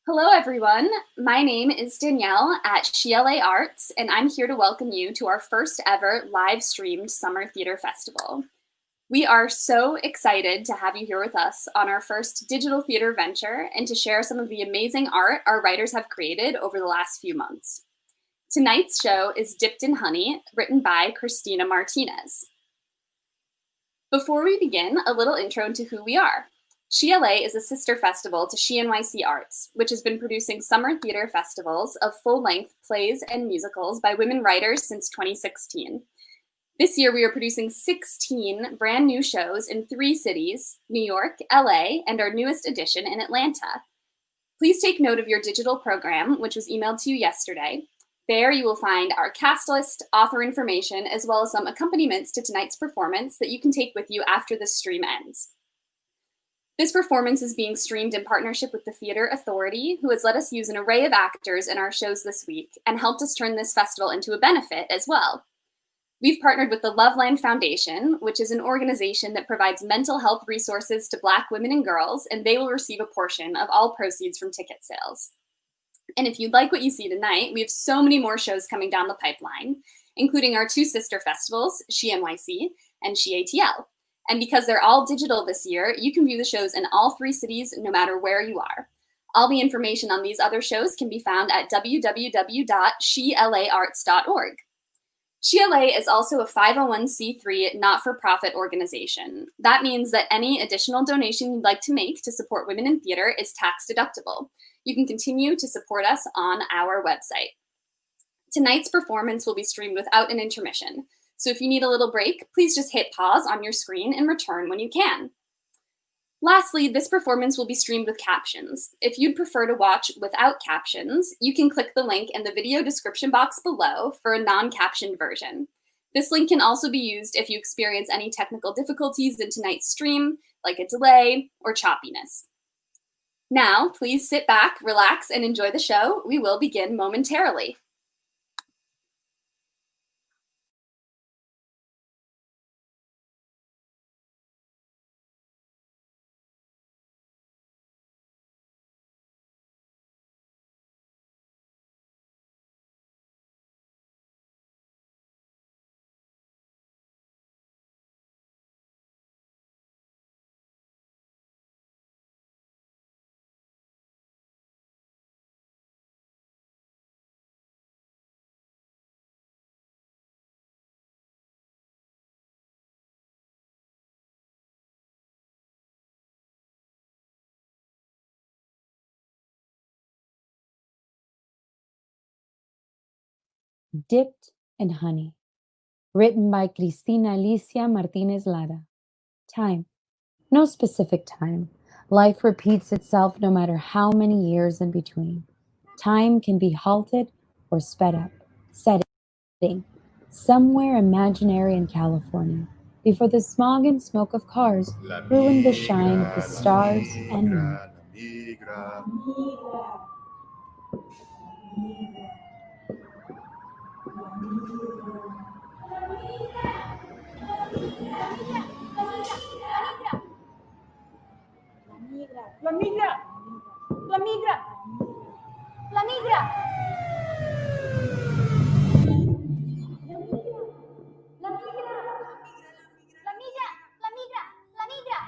Hello, everyone. My name is Danielle at SheLA Arts, and I'm here to welcome you to our first ever live streamed Summer Theater Festival. We are so excited to have you here with us on our first digital theater venture and to share some of the amazing art our writers have created over the last few months. Tonight's show is Dipped in Honey, written by Cristina Martinez. Before we begin, a little intro into who we are. SheLA is a sister festival to SheNYC Arts, which has been producing summer theater festivals of full-length plays and musicals by women writers since 2016. This year, we are producing 16 brand new shows in 3 cities, New York, LA, and our newest edition in Atlanta. Please take note of your digital program, which was emailed to you yesterday. There you will find our cast list, author information, as well as some accompaniments to tonight's performance that you can take with you after the stream ends. This performance is being streamed in partnership with the Theater Authority, who has let us use an array of actors in our shows this week and helped us turn this festival into a benefit as well. We've partnered with the Loveland Foundation, which is an organization that provides mental health resources to Black women and girls, and they will receive a portion of all proceeds from ticket sales. And if you'd like what you see tonight, we have so many more shows coming down the pipeline, including our 2 sister festivals, SheNYC and SheATL. And because they're all digital this year, you can view the shows in all 3 cities, no matter where you are. All the information on these other shows can be found at www.shelaarts.org. SheLA is also a 501c3 not-for-profit organization. That means that any additional donation you'd like to make to support women in theater is tax deductible. You can continue to support us on our website. Tonight's performance will be streamed without an intermission. So if you need a little break, please just hit pause on your screen and return when you can. Lastly, this performance will be streamed with captions. If you'd prefer to watch without captions, you can click the link in the video description box below for a non-captioned version. This link can also be used if you experience any technical difficulties in tonight's stream, like a delay or choppiness. Now, please sit back, relax, and enjoy the show. We will begin momentarily. Dipped in Honey, written by Cristina Martinez. Time. No specific time. Life repeats itself no matter how many years in between. Time can be halted or sped up. Setting. Somewhere imaginary in California, before the smog and smoke of cars ruined the shine of the stars and moon. La migra, la migra, la migra. La migra, la migra, la migra, la migra.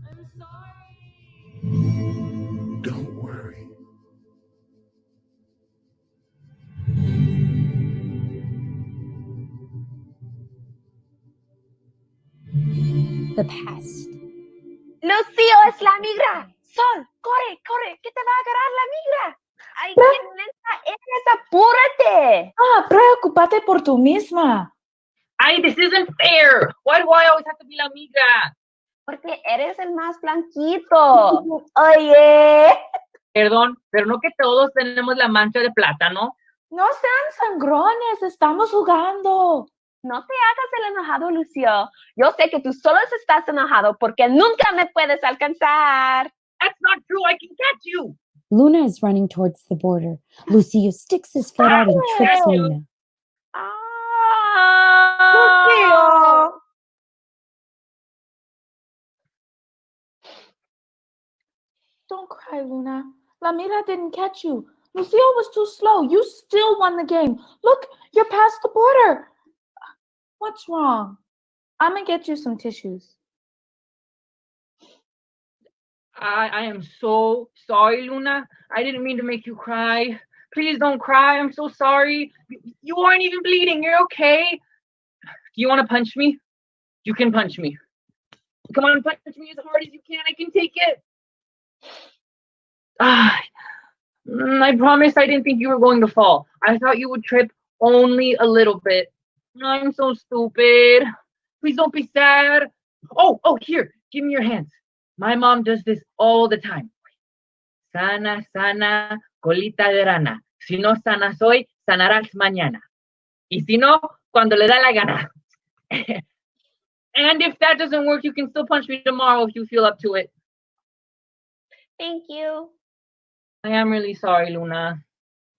I'm sorry. Don't worry. The past. Lucio, es la migra. Sol, corre, corre, que te va a agarrar la migra. Ay, qué lenta eres, apúrate. Preocúpate por tú misma. Ay, this isn't fair. Why do I always have to be la migra? Porque eres el más blanquito. Oye. Perdón, pero no que todos tenemos la mancha de plátano. No sean sangrones, estamos jugando. No te hagas el enojado, Lucio. Yo sé que tú solo estás enojado porque nunca me puedes alcanzar. That's not true. I can catch you. Luna is running towards the border. Lucio sticks his foot out and trips Hey. Luna. Lucio. Don't cry, Luna. La Mira didn't catch you. Lucio was too slow. You still won the game. Look, you're past the border. What's wrong? I'm gonna get you some tissues. I am so sorry, Luna. I didn't mean to make you cry. Please don't cry. I'm so sorry. You aren't even bleeding. You're okay. Do you want to punch me? You can punch me. Come on, punch me as hard as you can. I can take it. I promise I didn't think you were going to fall. I thought you would trip only a little bit. I'm so stupid. Please don't be sad. Oh, here. Give me your hands. My mom does this all the time. Sana, sana, colita de rana. Si no sanas hoy, sanarás mañana. Y si no, cuando le da la gana. And if that doesn't work, you can still punch me tomorrow if you feel up to it. Thank you. I am really sorry, Luna.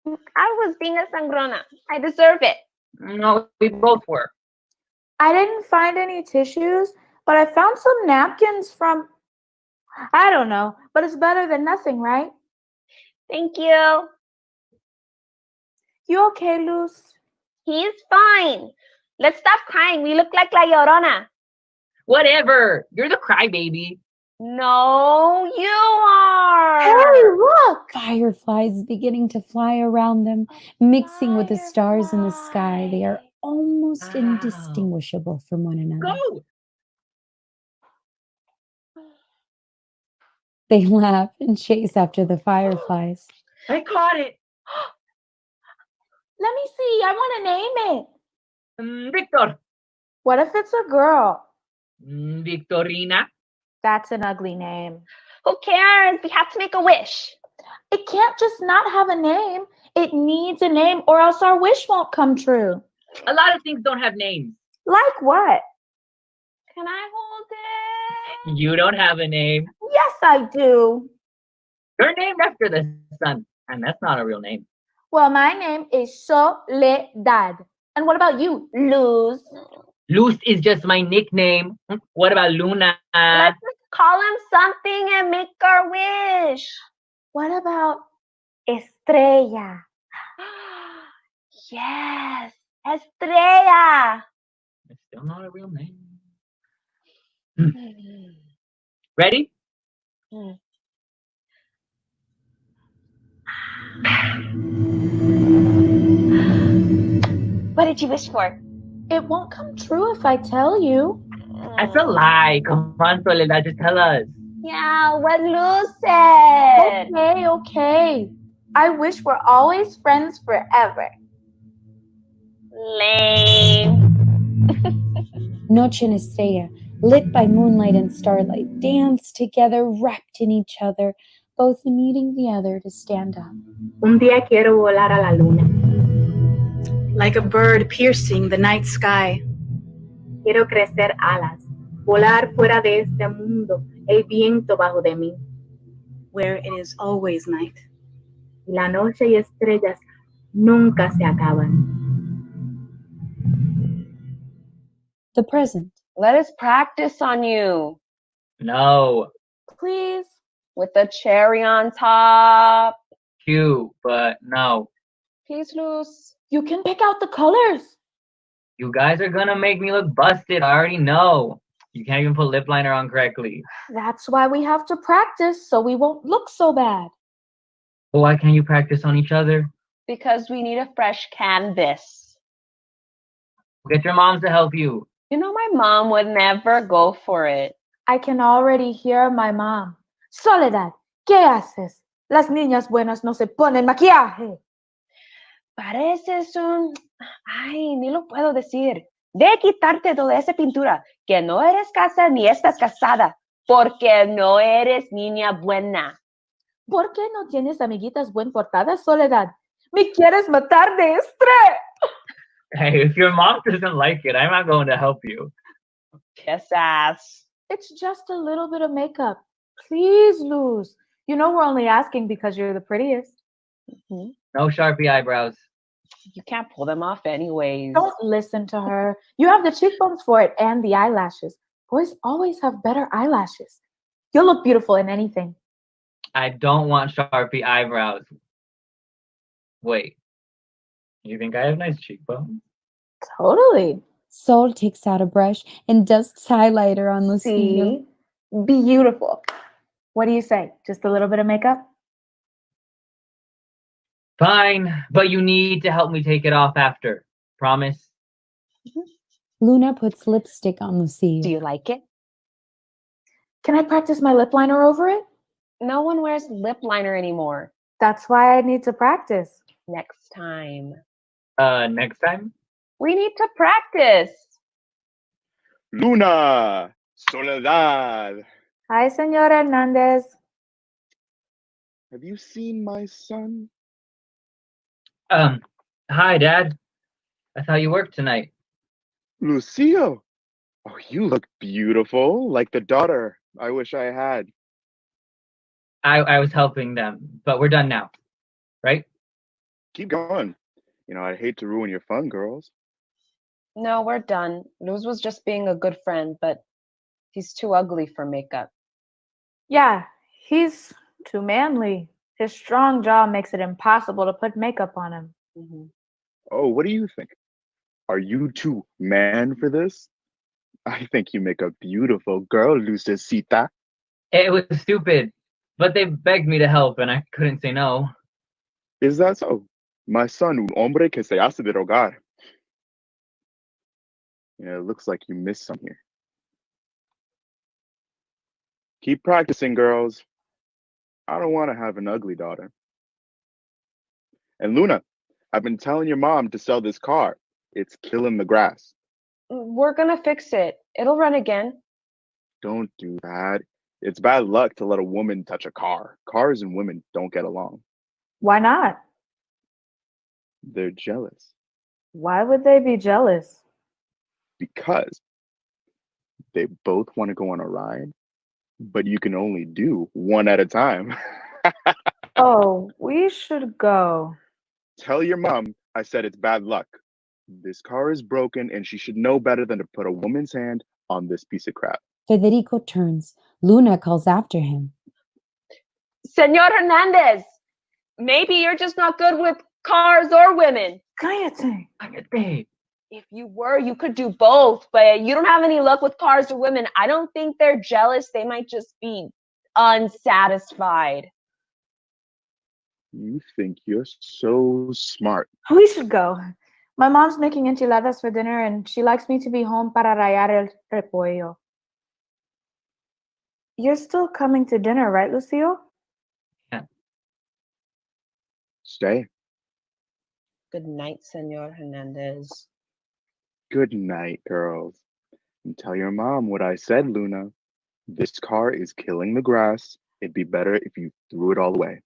I was being a sangrona. I deserve it. No, we both were. I didn't find any tissues, but I found some napkins from, I don't know, but it's better than nothing, right? Thank you. You okay, Luz? He's fine. Let's stop crying. We look like La Llorona. Whatever. You're the crybaby. No, you are. Hey, look. Fireflies beginning to fly around them, mixing with the stars in the sky. They are almost indistinguishable from one another. Go! They laugh and chase after the fireflies. I caught it. Let me see. I want to name it. Victor. What if it's a girl? Victorina. That's an ugly name. Who cares? We have to make a wish. It can't just not have a name. It needs a name or else our wish won't come true. A lot of things don't have names. Like what? Can I hold it? You don't have a name. Yes, I do. You're named after the sun, and that's not a real name. Well, my name is Soledad. And what about you, Luz? Luz is just my nickname. What about Luna? Let's call him something and make our wish. What about Estrella? Yes, Estrella. It's still not a real name. Ready? What did you wish for? It won't come true if I tell you. That's a lie. Come on, Soledad, just tell us. Yeah, what Luz said. Okay. I wish we're always friends forever. Lame. Noche en Estrella, lit by moonlight and starlight, dance together, wrapped in each other, both needing the other to stand up. Un día quiero volar a la luna. Like a bird piercing the night sky. Quiero crecer alas, volar fuera de este mundo, el viento bajo de mí. Where it is always night. Y la noche y estrellas nunca se acaban. The present. Let us practice on you. No. Please. With the cherry on top. Cute, but no. Please, Luz. You can pick out the colors. You guys are gonna make me look busted. I already know. You can't even put lip liner on correctly. That's why we have to practice so we won't look so bad. But why can't you practice on each other? Because we need a fresh canvas. Get your moms to help you. You know my mom would never go for it. I can already hear my mom. Soledad, ¿qué haces? Las niñas buenas no se ponen maquillaje. Pareces un... Ay, ni lo puedo decir. Ve quitarte toda esa pintura, que no eres casada ni estás casada, porque no eres niña buena. ¿Por qué no tienes amiguitas buen portadas, Soledad? Me quieres matar de estrés. Hey, if your mom doesn't like it, I'm not going to help you. Kiss ass. It's just a little bit of makeup. Please, Luz. You know we're only asking because you're the prettiest. Hmm? No Sharpie eyebrows. You can't pull them off anyways. Don't listen to her. You have the cheekbones for it and the eyelashes. Boys always have better eyelashes. You'll look beautiful in anything. I don't want Sharpie eyebrows. Wait, you think I have nice cheekbones? Totally. Sol takes out a brush and dusts highlighter on Lucio. See? Beautiful. What do you say? Just a little bit of makeup? Fine, but you need to help me take it off after. Promise? Luna puts lipstick on Lucio. Do you like it? Can I practice my lip liner over it? No one wears lip liner anymore. That's why I need to practice. Next time. Next time? We need to practice. Luna, Soledad. Hi, Senora Hernandez. Have you seen my son? Hi, Dad. I thought you worked tonight. Lucio. Oh, you look beautiful, like the daughter I wish I had. I was helping them, but we're done now, right? Keep going. You know, I'd hate to ruin your fun, girls. No, we're done. Luz was just being a good friend, but he's too ugly for makeup. Yeah, he's too manly. His strong jaw makes it impossible to put makeup on him. Mm-hmm. Oh, what do you think? Are you too man for this? I think you make a beautiful girl, Lucecita. It was stupid, but they begged me to help, and I couldn't say no. Is that so? My son, un hombre que se hace de rogar. Yeah, it looks like you missed some here. Keep practicing, girls. I don't want to have an ugly daughter. And Luna, I've been telling your mom to sell this car. It's killing the grass. We're gonna fix it. It'll run again. Don't do that. It's bad luck to let a woman touch a car. Cars and women don't get along. Why not? They're jealous Why would they be jealous? because they both want to go on a ride, but you can only do one at a time. Oh, we should go. Tell your mom I said it's bad luck. This car is broken and she should know better than to put a woman's hand on this piece of crap. Federico turns. Luna calls after him. Senor Hernandez, maybe you're just not good with cars or women. Cállate. Hey, If you were, you could do both, but you don't have any luck with cars or women. I don't think they're jealous. They might just be unsatisfied. You think you're so smart. We should go. My mom's making enchiladas for dinner and she likes me to be home para rayar el repollo. You're still coming to dinner, right, Lucio? Stay. Good night, Senor Hernandez. Good night, girls. And tell your mom what I said, Luna. This car is killing the grass. It'd be better if you threw it all away.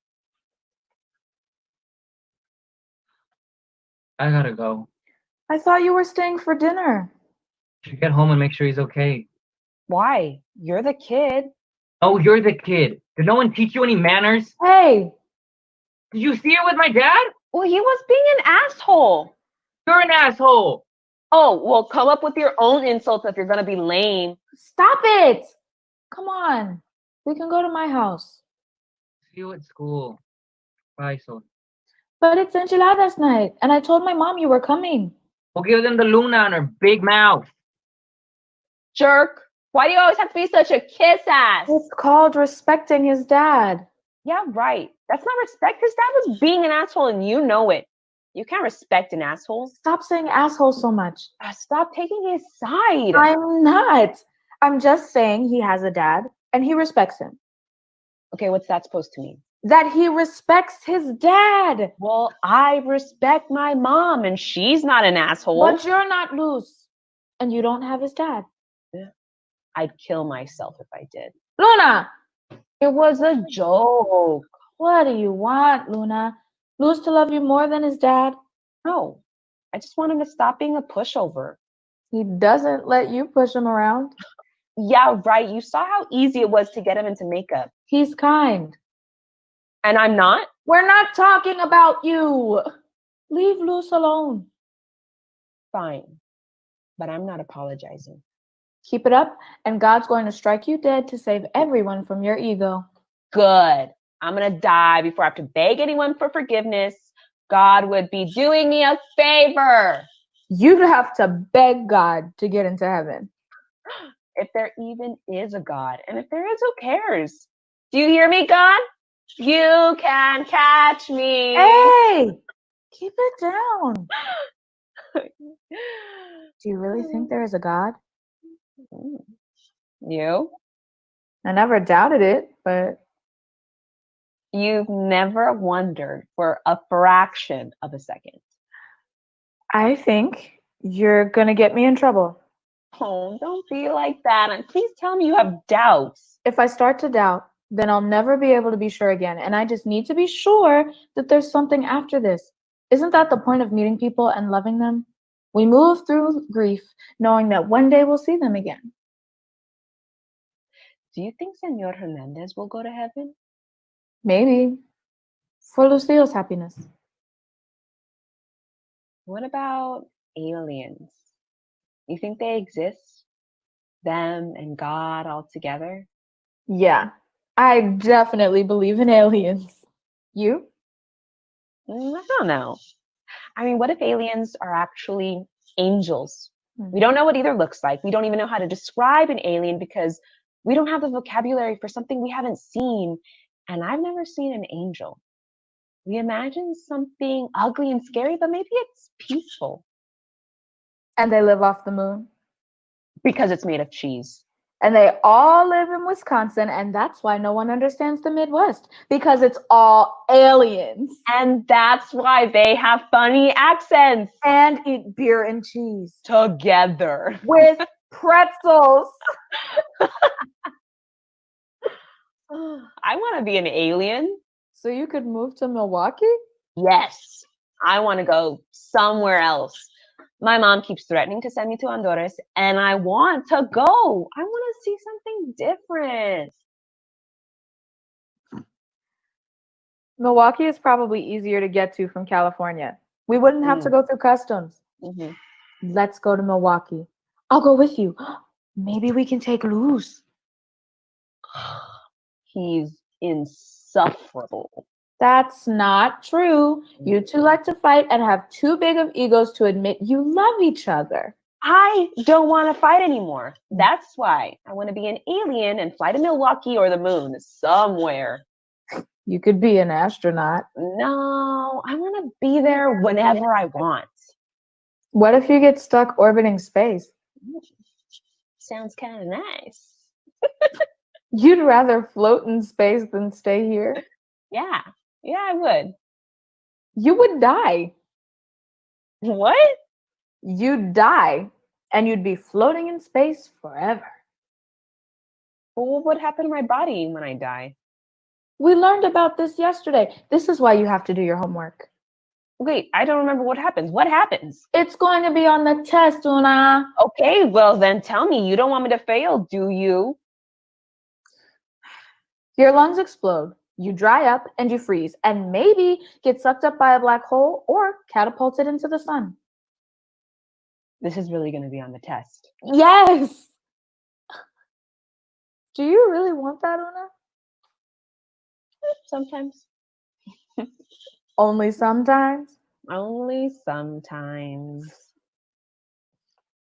I gotta go. I thought you were staying for dinner. Should get home and make sure he's okay. Why? You're the kid. Oh, you're the kid. Did no one teach you any manners? Hey, Did you see it with my dad? Well, he was being an asshole. You're an asshole. Oh, well, come up with your own insults if you're gonna be lame. stop it. Come on. We can go to my house. See you at school. Bye, Sol. But it's enchiladas night, and I told my mom you were coming. We'll give them the Luna on her big mouth. Jerk. Why do you always have to be such a kiss ass? It's called respecting his dad. Yeah, right. That's not respect. His dad was being an asshole and you know it. You can't respect an asshole. Stop saying asshole so much. Stop taking his side. I'm not. I'm just saying he has a dad and he respects him. Okay, what's that supposed to mean? That he respects his dad. Well, I respect my mom and she's not an asshole. But you're not loose. And you don't have his dad. I'd kill myself if I did. Luna! It was a joke. What do you want, Luna? Luz to love you more than his dad? No, I just want him to stop being a pushover. He doesn't let you push him around. Yeah, right. You saw how easy it was to get him into makeup. He's kind. And I'm not? We're not talking about you. Leave Luz alone. Fine. But I'm not apologizing. Keep it up, and God's going to strike you dead to save everyone from your ego. Good. I'm going to die before I have to beg anyone for forgiveness. God would be doing me a favor. You'd have to beg God to get into heaven. If there even is a God. And if there is, who cares? Do you hear me, God? You can catch me. Hey! Keep it down. Do you really think there is a God? You? I never doubted it, but You've never wondered for a fraction of a second. I think you're gonna get me in trouble. Oh, don't be like that. And please tell me you have doubts. If I start to doubt, then I'll never be able to be sure again. And I just need to be sure that there's something after this. Isn't that the point of meeting people and loving them? We move through grief knowing that one day we'll see them again. Do you think Senor Hernandez will go to heaven? Maybe. For Lucille's happiness. What about aliens? You think they exist? Them and God all together? Yeah, I definitely believe in aliens. You? I don't know. I mean, what if aliens are actually angels? Hmm. We don't know what either looks like. We don't even know how to describe an alien because we don't have the vocabulary for something we haven't seen. And I've never seen an angel. We imagine something ugly and scary, but maybe it's peaceful And they live off the moon. because it's made of cheese. And they all live in Wisconsin, and that's why no one understands the Midwest, because it's all aliens. And that's why they have funny accents. And eat beer and cheese. Together. With pretzels. I want to be an alien. So you could move to Milwaukee? Yes. I want to go somewhere else. My mom keeps threatening to send me to Honduras, and I want to go. I want to see something different. Milwaukee is probably easier to get to from California. We wouldn't have to go through customs. Mhm. Let's go to Milwaukee. I'll go with you. Maybe we can take Luz. He's insufferable. That's not true. You two like to fight and have too big of egos to admit you love each other. I don't want to fight anymore. That's why I want to be an alien and fly to Milwaukee or the moon somewhere. You could be an astronaut. No, I want to be there whenever I want. What if you get stuck orbiting space? Sounds kind of nice. You'd rather float in space than stay here? Yeah, I would. You would die. What? You'd die, and you'd be floating in space forever. Well, what would happen to my body when I die? We learned about this yesterday. This is why you have to do your homework. Wait, I don't remember what happens. What happens? It's going to be on the test, Una. Okay, well then tell me. You don't want me to fail, do you? Your lungs explode, you dry up, and you freeze, and maybe get sucked up by a black hole or catapulted into the sun. This is really going to be on the test. Yes! Do you really want that, Una? Sometimes. Only sometimes? Only sometimes.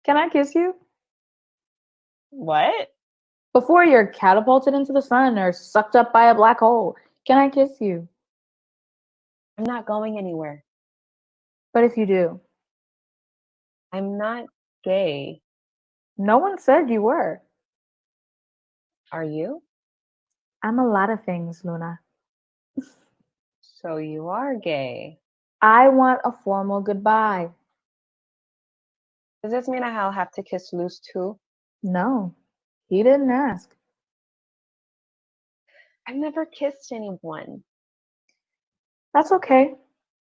Can I kiss you? What? Before you're catapulted into the sun or sucked up by a black hole, can I kiss you? I'm not going anywhere. But if you do? I'm not gay. No one said you were. Are you? I'm a lot of things, Luna. So you are gay. I want a formal goodbye. Does this mean I'll have to kiss Luz too? No, he didn't ask. I've never kissed anyone. That's okay.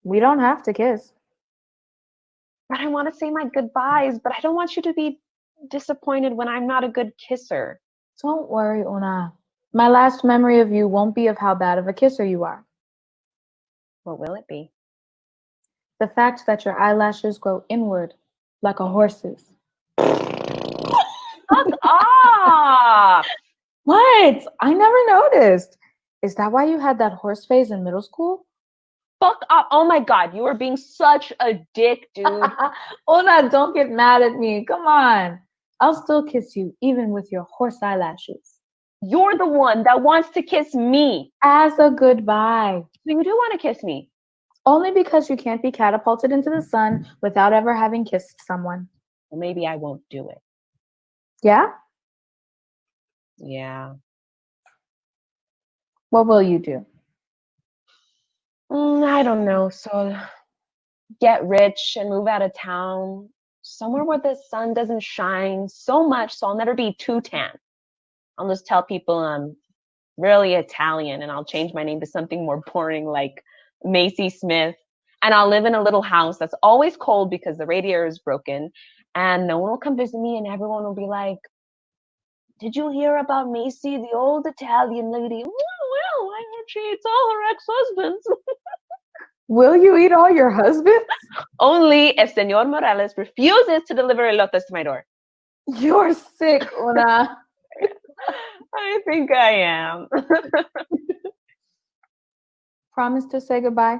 We don't have to kiss. But I want to say my goodbyes, but I don't want you to be disappointed when I'm not a good kisser. Don't worry, Una. My last memory of you won't be of how bad of a kisser you are. What will it be? The fact that your eyelashes grow inward like a horse's. Fuck off! What? I never noticed. Is that why you had that horse phase in middle school? Fuck off. Oh my God, you are being such a dick, dude. Una, don't get mad at me. Come on. I'll still kiss you, even with your horse eyelashes. You're the one that wants to kiss me. As a goodbye. So you do want to kiss me? Only because you can't be catapulted into the sun without ever having kissed someone. Well, maybe I won't do it. Yeah? Yeah. What will you do? I don't know. So get rich and move out of town, somewhere where the sun doesn't shine so much, so I'll never be too tan. I'll just tell people I'm really Italian, and I'll change my name to something more boring like Macy Smith. And I'll live in a little house that's always cold because the radiator is broken, and no one will come visit me, and everyone will be like, "Did you hear about Macy, the old Italian lady?" Well, I heard she eats all her ex-husbands. Will you eat all your husbands? Only if Senor Morales refuses to deliver elotes to my door. You're sick, Una. I think I am. Promise to say goodbye.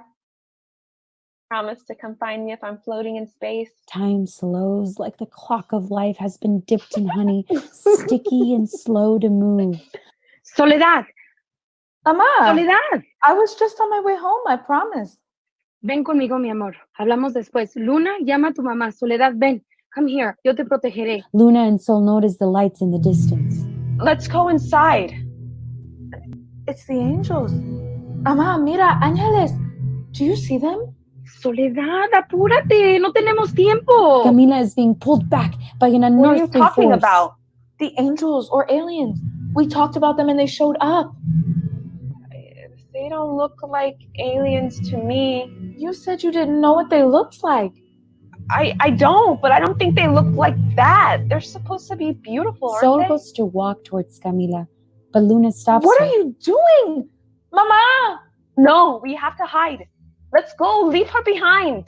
Promise to come find me if I'm floating in space. Time slows like the clock of life has been dipped in honey, sticky and slow to move. Soledad, Ama, Soledad. I was just on my way home, I promise. Ven conmigo, mi amor. Hablamos después. Luna, llama a tu mamá. Soledad, ven. Come here. Yo te protegeré. Luna and Sol notice the lights in the distance. Let's go inside. It's the angels. Ama, mira, ángeles. Do you see them? Soledad, apúrate. No tenemos tiempo. Camila is being pulled back by an What are you unearthly talking force. about? The angels or aliens. We talked about them and they showed up. They don't look like aliens to me. You said you didn't know what they looked like. I don't, but I don't think they look like that. They're supposed to be beautiful, aren't Sol they? goes to walk towards Camila, but Luna stops What her. are you doing? Mama! No, we have to hide. Let's go. Leave her behind.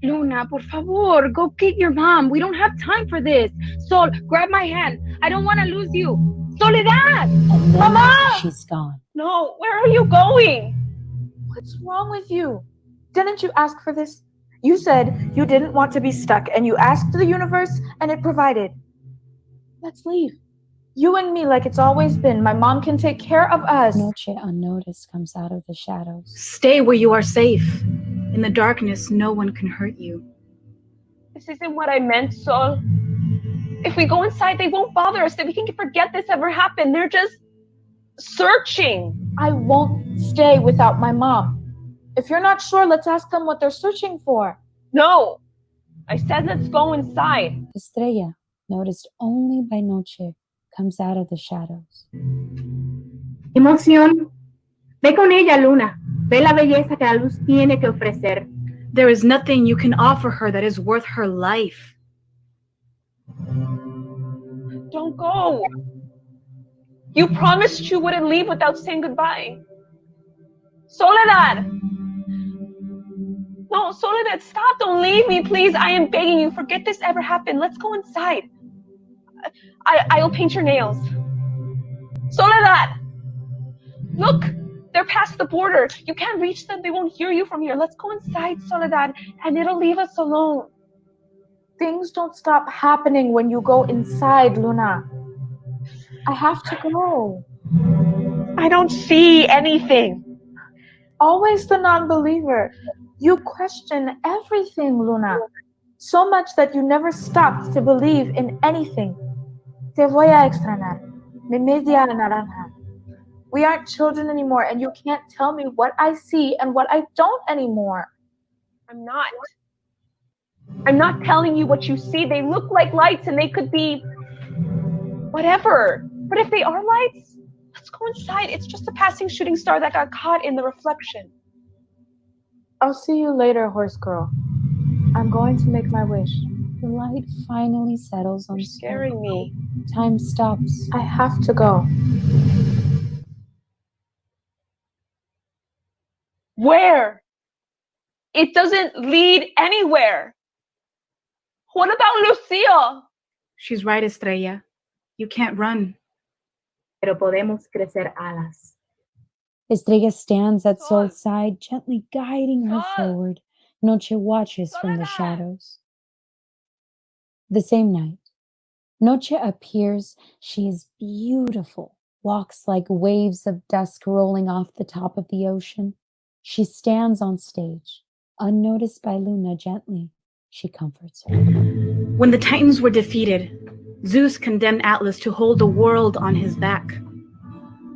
Luna, por favor, go get your mom. We don't have time for this. Sol, grab my hand. I don't want to lose you. Soledad! And then Mama! she's gone. No, where are you going? What's wrong with you? Didn't you ask for this? You said you didn't want to be stuck and you asked the universe and it provided. Let's leave. You and me like it's always been. My mom can take care of us. Noche unnoticed comes out of the shadows. Stay where you are safe. In the darkness, no one can hurt you. This isn't what I meant, Sol. If we go inside, they won't bother us. We can forget this ever happened. They're just searching. I won't stay without my mom. If you're not sure, let's ask them what they're searching for. No. I said let's go inside. Estrella, noticed only by Noche, comes out of the shadows. Emoción. Ve con ella, Luna. Ve la belleza que la luz tiene que ofrecer. There is nothing you can offer her that is worth her life. Don't go. You promised you wouldn't leave without saying goodbye. Soledad. No, Soledad, stop. Don't leave me, please. I am begging you. Forget this ever happened. Let's go inside. I'll paint your nails. Soledad. Look, they're past the border. You can't reach them. They won't hear you from here. Let's go inside, Soledad, and it'll leave us alone. Things don't stop happening when you go inside, Luna. I have to go. I don't see anything. Always the non-believer. You question everything, Luna. So much that you never stopped to believe in anything. Te voy a extrañar. Mi media naranja. We aren't children anymore, and you can't tell me what I see and what I don't anymore. I'm not telling you what you see. They look like lights and they could be whatever. But if they are lights, let's go inside. It's just a passing shooting star that got caught in the reflection. I'll see you later, horse girl. I'm going to make my wish. The light finally settles on You're scaring me. Time stops. I have to go. Where? It doesn't lead anywhere. What about Lucia? She's right, Estrella. You can't run. Pero podemos crecer alas. Estrella stands at Sol. Sol's side, gently guiding her Sol. forward. Noche watches from the Soledad. shadows. The same night, Noche appears. She is beautiful, walks like waves of dusk rolling off the top of the ocean. She stands on stage, unnoticed by Luna. Gently, she comforts her. When the Titans were defeated, Zeus condemned Atlas to hold the world on his back.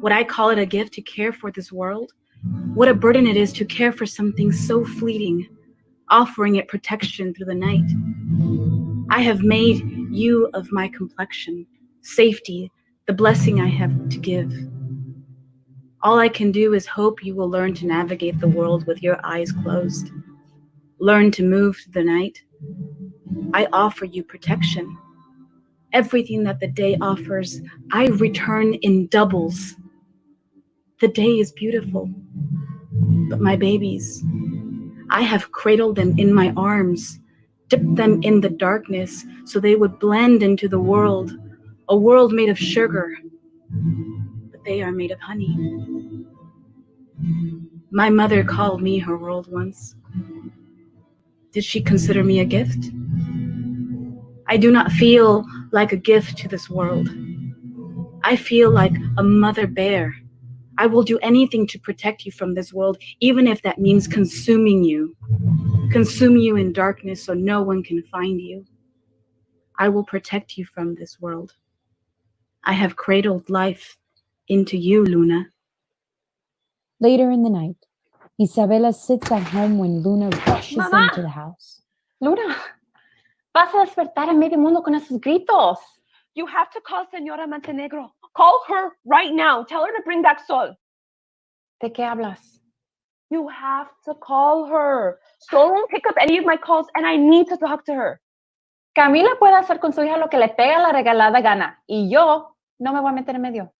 Would I call it a gift to care for this world? What a burden it is to care for something so fleeting, offering it protection through the night. I have made you of my complexion, safety, the blessing I have to give. All I can do is hope you will learn to navigate the world with your eyes closed. Learn to move through the night. I offer you protection. Everything that the day offers, I return in doubles. The day is beautiful, but my babies, I have cradled them in my arms, dipped them in the darkness so they would blend into the world, a world made of sugar, but they are made of honey. My mother called me her world once. Did she consider me a gift? I do not feel like a gift to this world. I feel like a mother bear. I will do anything to protect you from this world, even if that means consuming you in darkness so no one can find you. I will protect you from this world. I have cradled life into you, Luna. Later in the night, Isabela sits at home when Luna rushes Mamá. into the house. Luna, vas a despertar a medio mundo con esos gritos. You have to call Señora Montenegro. Call her right now. Tell her to bring back Sol. ¿De qué hablas? You have to call her. Sol won't pick up any of my calls, and I need to talk to her. Camila puede hacer con su hija lo que le pega la regalada gana. Y yo no me voy a meter en medio.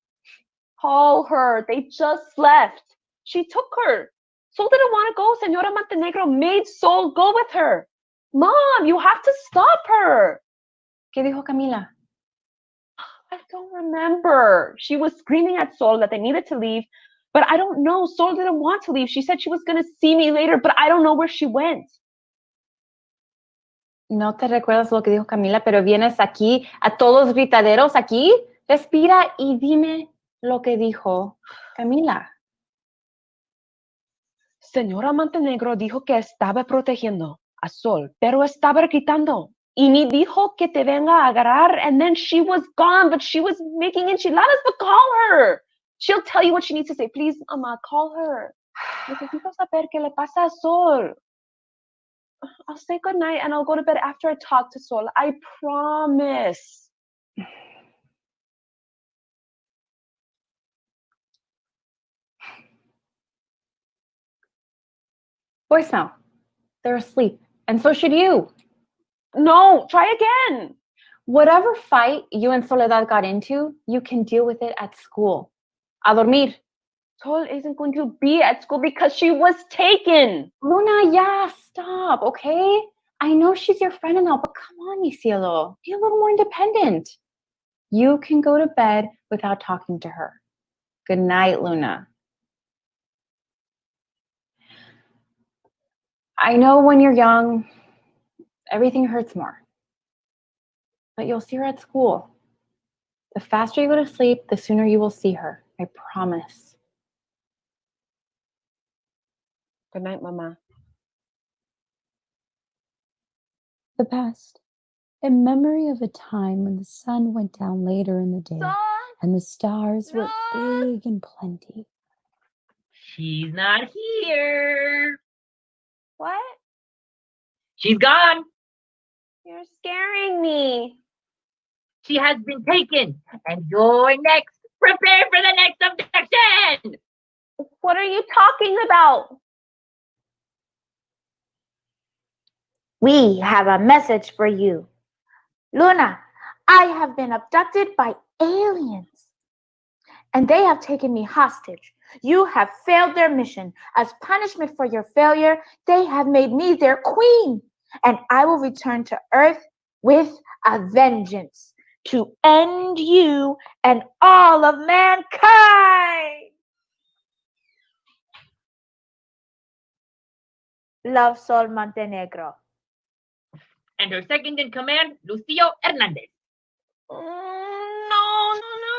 Call her. They just left. She took her. Sol didn't want to go. Señora Montenegro made Sol go with her. Mom, you have to stop her. ¿Qué dijo Camila? I don't remember. She was screaming at Sol that they needed to leave, but I don't know. Sol didn't want to leave. She said she was going to see me later, but I don't know where she went. No te recuerdas lo que dijo Camila, pero vienes aquí a todos gritaderos aquí. Respira y dime lo que dijo Camila. Señora Montenegro dijo que estaba protegiendo a Sol, pero estaba gritando. Y me dijo que te venga a agarrar, and then she was gone, but she was making enchiladas, but call her. She'll tell you what she needs to say. Please, Mama, call her. Necesito saber qué le pasa a Sol. I'll say goodnight and I'll go to bed after I talk to Sol. I promise. Voicemail. They're asleep, and so should you. No, try again. Whatever fight you and Soledad got into, you can deal with it at school. A dormir. Sol isn't going to be at school because she was taken. Luna, yeah, stop, okay? I know she's your friend and all, but come on, mi cielo. Be a little more independent. You can go to bed without talking to her. Good night, Luna. I know when you're young, everything hurts more. But you'll see her at school. The faster you go to sleep, the sooner you will see her. I promise. Good night, Mama. The past, a memory of a time when the sun went down later in the day and the stars were big and plenty. She's not here. What? She's gone. You're scaring me. She has been taken. And you're next. Prepare for the next abduction. What are you talking about? We have a message for you. Luna, I have been abducted by aliens, and they have taken me hostage. You have failed their mission. As punishment for your failure, they have made me their queen, and I will return to Earth with a vengeance to end you and all of mankind. Love, Sol Montenegro. And her second in command, Lucio Hernandez.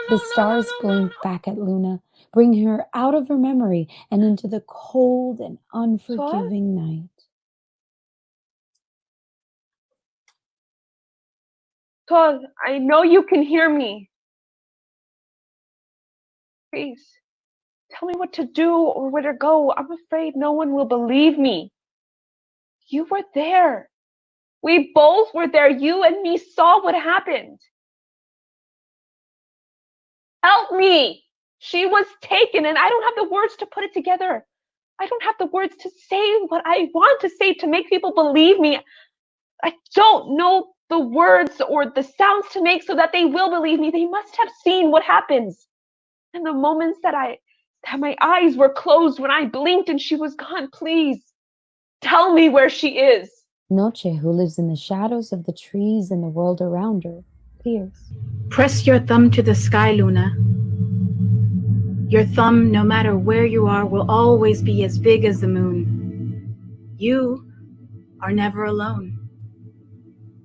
The stars blink back at Luna, bringing her out of her memory and into the cold and unforgiving night. Sol, I know you can hear me. Please, tell me what to do or where to go. I'm afraid no one will believe me. You were there. We both were there. You and me saw what happened. Help me! She was taken, and I don't have the words to put it together. I don't have the words to say what I want to say to make people believe me. I don't know the words or the sounds to make so that they will believe me. They must have seen what happens. And the moments that my eyes were closed when I blinked and she was gone, please tell me where she is. Noche, who lives in the shadows of the trees and the world around her, appears. Press your thumb to the sky, Luna. Your thumb, no matter where you are, will always be as big as the moon. You are never alone.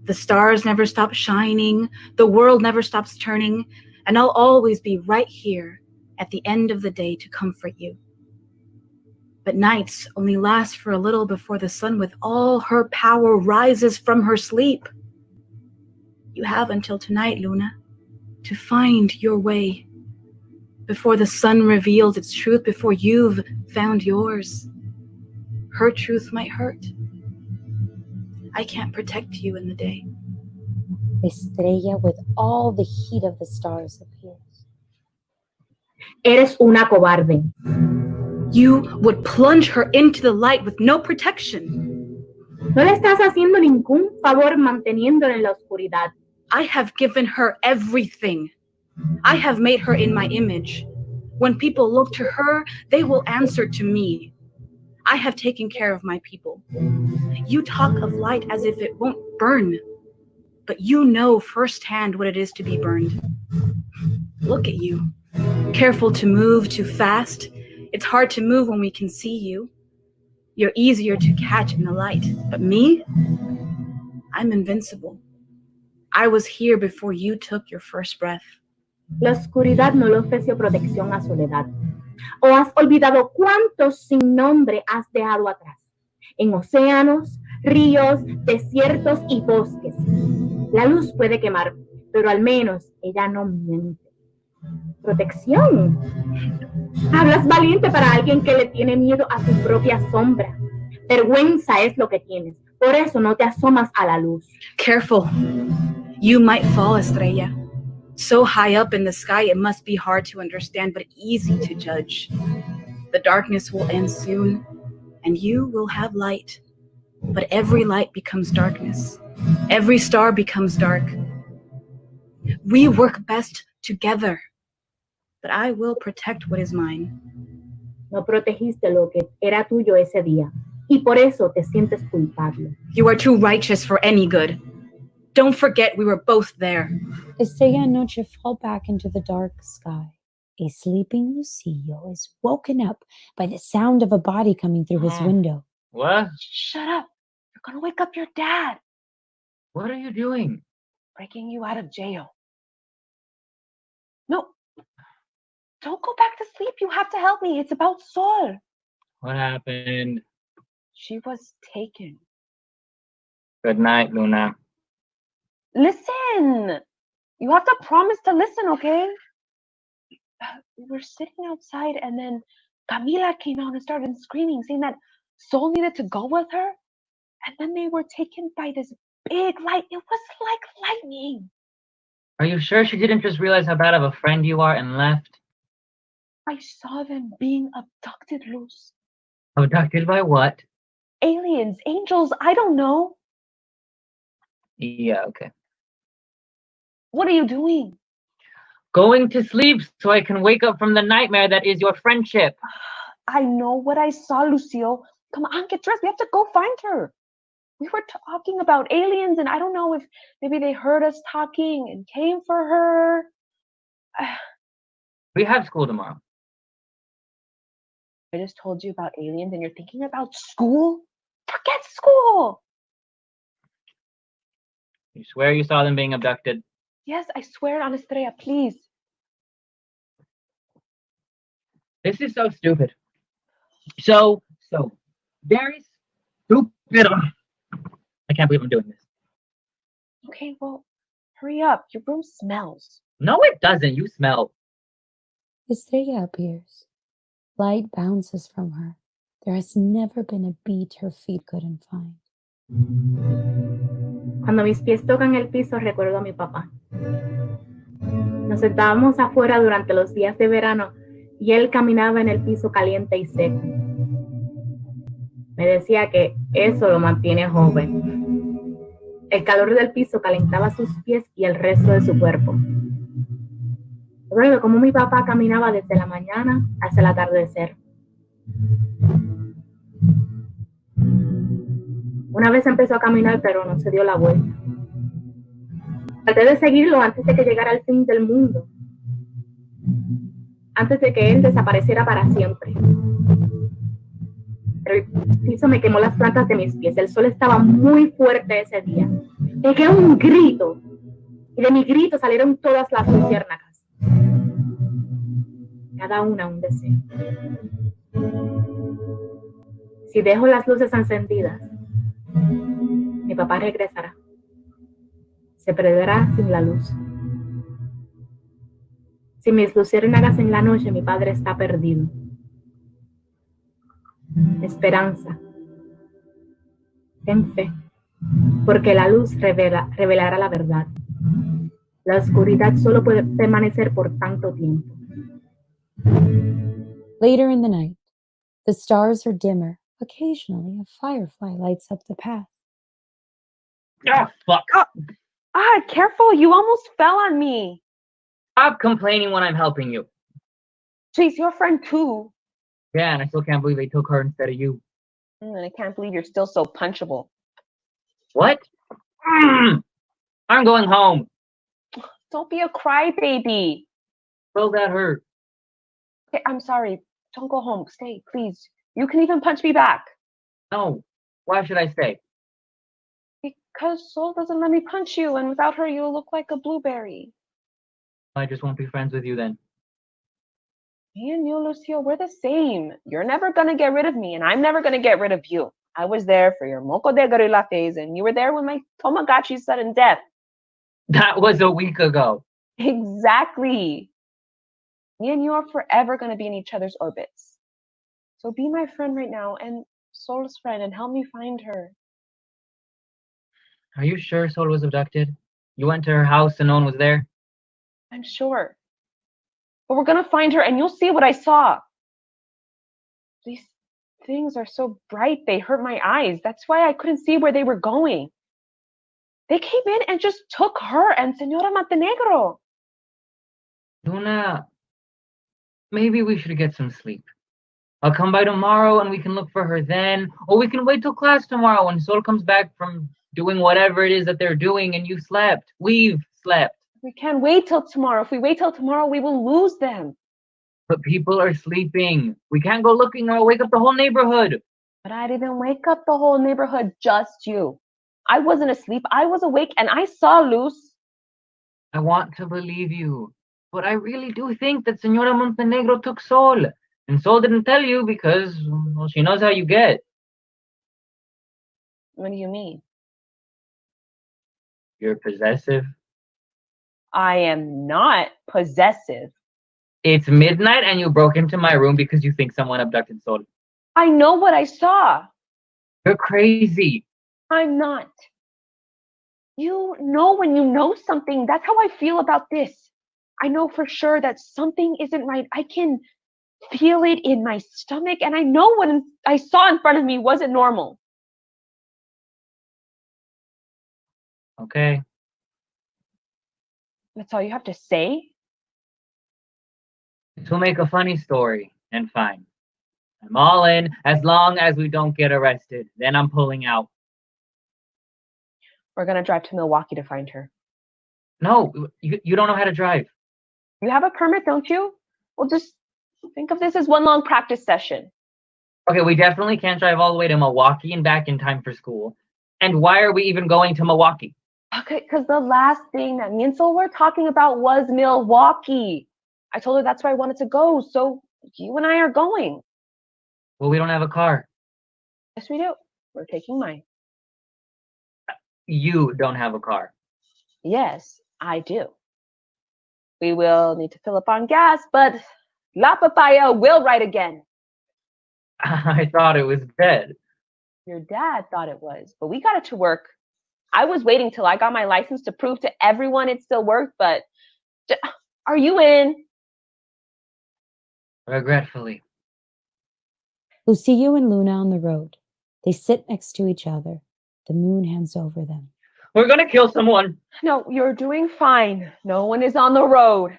The stars never stop shining, the world never stops turning, and I'll always be right here at the end of the day to comfort you. But nights only last for a little before the sun with all her power rises from her sleep. You have until tonight, Luna, to find your way before the sun reveals its truth, before you've found yours. Her truth might hurt. I can't protect you in the day. Estrella, with all the heat of the stars, appears. Eres una cobarde. You would plunge her into the light with no protection. No le estás haciendo ningún favor manteniéndola en la oscuridad. I have given her everything. I have made her in my image. When people look to her, they will answer to me. I have taken care of my people. You talk of light as if it won't burn, but you know firsthand what it is to be burned. Look at you. Careful to move too fast. It's hard to move when we can see you. You're easier to catch in the light. But me? I'm invincible. I was here before you took your first breath. La oscuridad no le ofreció protección a Soledad. ¿O has olvidado cuántos sin nombre has dejado atrás? En océanos, ríos, desiertos y bosques. La luz puede quemar, pero al menos ella no miente. Protección. Hablas valiente para alguien que le tiene miedo a su propia sombra. Vergüenza es lo que tienes. Por eso no te asomas a la luz. Careful. You might fall, Estrella. So high up in the sky, it must be hard to understand, but easy to judge. The darkness will end soon, and you will have light. But every light becomes darkness. Every star becomes dark. We work best together. But I will protect what is mine. No protegiste lo que era tuyo ese día, y por eso te sientes culpable. You are too righteous for any good. Don't forget we were both there. Estrella and Noche fall back into the dark sky. A sleeping Lucio is woken up by the sound of a body coming through his window. What? Shut up. You're going to wake up your dad. What are you doing? Breaking you out of jail. No. Don't go back to sleep. You have to help me. It's about Sol. What happened? She was taken. Good night, Luna. Listen. You have to promise to listen, okay? We were sitting outside and then Camila came out and started screaming, saying that Sol needed to go with her. And then they were taken by this big light. It was like lightning. Are you sure she didn't just realize how bad of a friend you are and left? I saw them being abducted, Luz. Abducted by what? Aliens, angels, I don't know. Yeah, okay. What are you doing? Going to sleep so I can wake up from the nightmare that is your friendship. I know what I saw, Lucio. Come on, get dressed. We have to go find her. We were talking about aliens, and I don't know if maybe they heard us talking and came for her. We have school tomorrow. I just told you about aliens, and you're thinking about school? Forget school! You swear you saw them being abducted? Yes, I swear on Estrella, please. This is so stupid. So very stupid. I can't believe I'm doing this. Okay, well, hurry up. Your room smells. No, it doesn't. You smell. Estrella appears. Light bounces from her. There has never been a beat her feet couldn't find. Cuando mis pies tocan el piso, recuerdo a mi papá. Nos sentábamos afuera durante los días de verano y él caminaba en el piso caliente y seco. Me decía que eso lo mantiene joven. El calor del piso calentaba sus pies y el resto de su cuerpo. Recuerdo cómo mi papá caminaba desde la mañana hasta el atardecer. Una vez empezó a caminar, pero no se dio la vuelta. Traté de seguirlo antes de que llegara el fin del mundo, antes de que él desapareciera para siempre. Pero el piso me quemó las plantas de mis pies. El sol estaba muy fuerte ese día. Pegué un grito y de mi grito salieron todas las luciérnagas. Cada una un deseo. Si dejo las luces encendidas, mi papá regresará. Se perderá sin la luz. Si mis luciérnagas en la noche, mi padre está perdido. Esperanza. Ten fe, porque la luz revelará la verdad. La oscuridad solo puede permanecer por tanto tiempo. Later in the night, the stars are dimmer. Occasionally, a firefly lights up the path. Oh, fuck. Careful. You almost fell on me. Stop complaining when I'm helping you. She's your friend too. Yeah, and I still can't believe they took her instead of you. And I can't believe you're still so punchable. What? I'm going home. Don't be a crybaby. Will that hurt? Okay, I'm sorry. Don't go home. Stay, please. You can even punch me back. No. Why should I stay? Because Sol doesn't let me punch you, and without her, you'll look like a blueberry. I just won't be friends with you then. Me and you, Lucio, we're the same. You're never gonna get rid of me, and I'm never gonna get rid of you. I was there for your moco de gorilla phase, and you were there when my Tamagotchi's sudden death. That was a week ago. Exactly. Me and you are forever gonna be in each other's orbits. So be my friend right now, and Sol's friend, and help me find her. Are you sure Sol was abducted? You went to her house and no one was there? I'm sure. But we're gonna find her, and you'll see what I saw. These things are so bright, they hurt my eyes. That's why I couldn't see where they were going. They came in and just took her and Señora Montenegro. Luna, maybe we should get some sleep. I'll come by tomorrow and we can look for her then. Or we can wait till class tomorrow when Sol comes back from doing whatever it is that they're doing and you slept. We've slept. We can't wait till tomorrow. If we wait till tomorrow, we will lose them. But people are sleeping. We can't go looking or I'll wake up the whole neighborhood. But I didn't wake up the whole neighborhood, just you. I wasn't asleep. I was awake and I saw Luz. I want to believe you. But I really do think that Señora Montenegro took Sol. And Sol didn't tell you because, well, she knows how you get. What do you mean? You're possessive. I am not possessive. It's midnight and you broke into my room because you think someone abducted Sol. I know what I saw. You're crazy. I'm not. You know when you know something. That's how I feel about this. I know for sure that something isn't right. I can feel it in my stomach, and I know what I saw in front of me wasn't normal. Okay. That's all you have to say? This will make a funny story, and fine. I'm all in as long as we don't get arrested. Then I'm pulling out. We're gonna drive to Milwaukee to find her. No, you don't know how to drive. You have a permit, don't you? Well, just think of this as one long practice session. Okay, we definitely can't drive all the way to Milwaukee and back in time for school. And why are we even going to Milwaukee? Okay, because the last thing that me and Sol were talking about was Milwaukee. I told her that's where I wanted to go, so you and I are going. Well, we don't have a car. Yes, we do. We're taking mine. You don't have a car. Yes, I do. We will need to fill up on gas, but La Papaya will ride again. I thought it was dead. Your dad thought it was, but we got it to work. I was waiting till I got my license to prove to everyone it still worked, but are you in? Regretfully. Lucillo and Luna on the road. They sit next to each other. The moon hangs over them. We're gonna kill someone. No, you're doing fine. No one is on the road.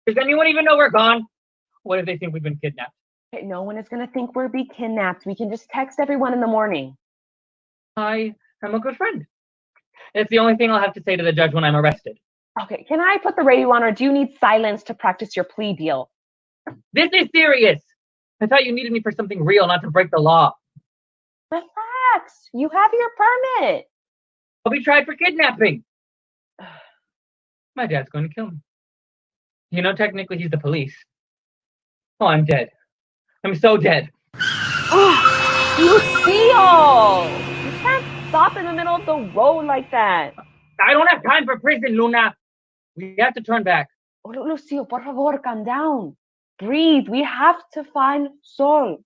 Does anyone even know we're gone? What if they think we've been kidnapped? Okay, no one is going to think we're being kidnapped. We can just text everyone in the morning. I am a good friend. It's the only thing I'll have to say to the judge when I'm arrested. Okay, can I put the radio on, or do you need silence to practice your plea deal? This is serious. I thought you needed me for something real, not to break the law. Relax. You have your permit. I'll be tried for kidnapping. My dad's going to kill me. You know, technically he's the police. Oh, I'm dead. I'm so dead. Lucille! You can't stop in the middle of the road like that. I don't have time for prison, Luna. We have to turn back. Oh, Lucille, por favor, calm down. Breathe. We have to find Sol.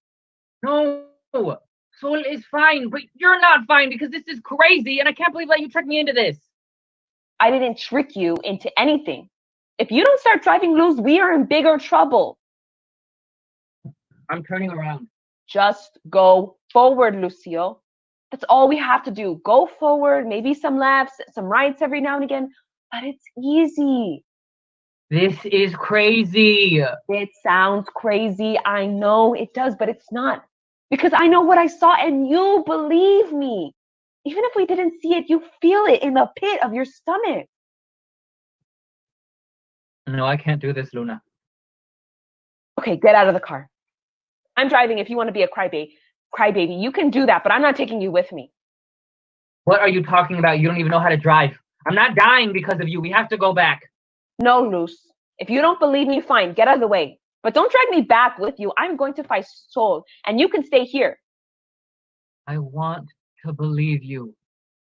No. Sol is fine, but you're not fine because this is crazy and I can't believe that you tricked me into this. I didn't trick you into anything. If you don't start driving loose, we are in bigger trouble. I'm turning around. Just go forward, Lucio. That's all we have to do. Go forward, maybe some laps, some rights every now and again, but it's easy. This is crazy. It sounds crazy. I know it does, but it's not. Because I know what I saw and you believe me. Even if we didn't see it, you feel it in the pit of your stomach. No, I can't do this, Luna. Okay, get out of the car. I'm driving if you want to be a crybaby. You can do that, but I'm not taking you with me. What are you talking about? You don't even know how to drive. I'm not dying because of you. We have to go back. No, Luz. If you don't believe me, fine. Get out of the way. But don't drag me back with you. I'm going to find Sol, and you can stay here. I want to believe you.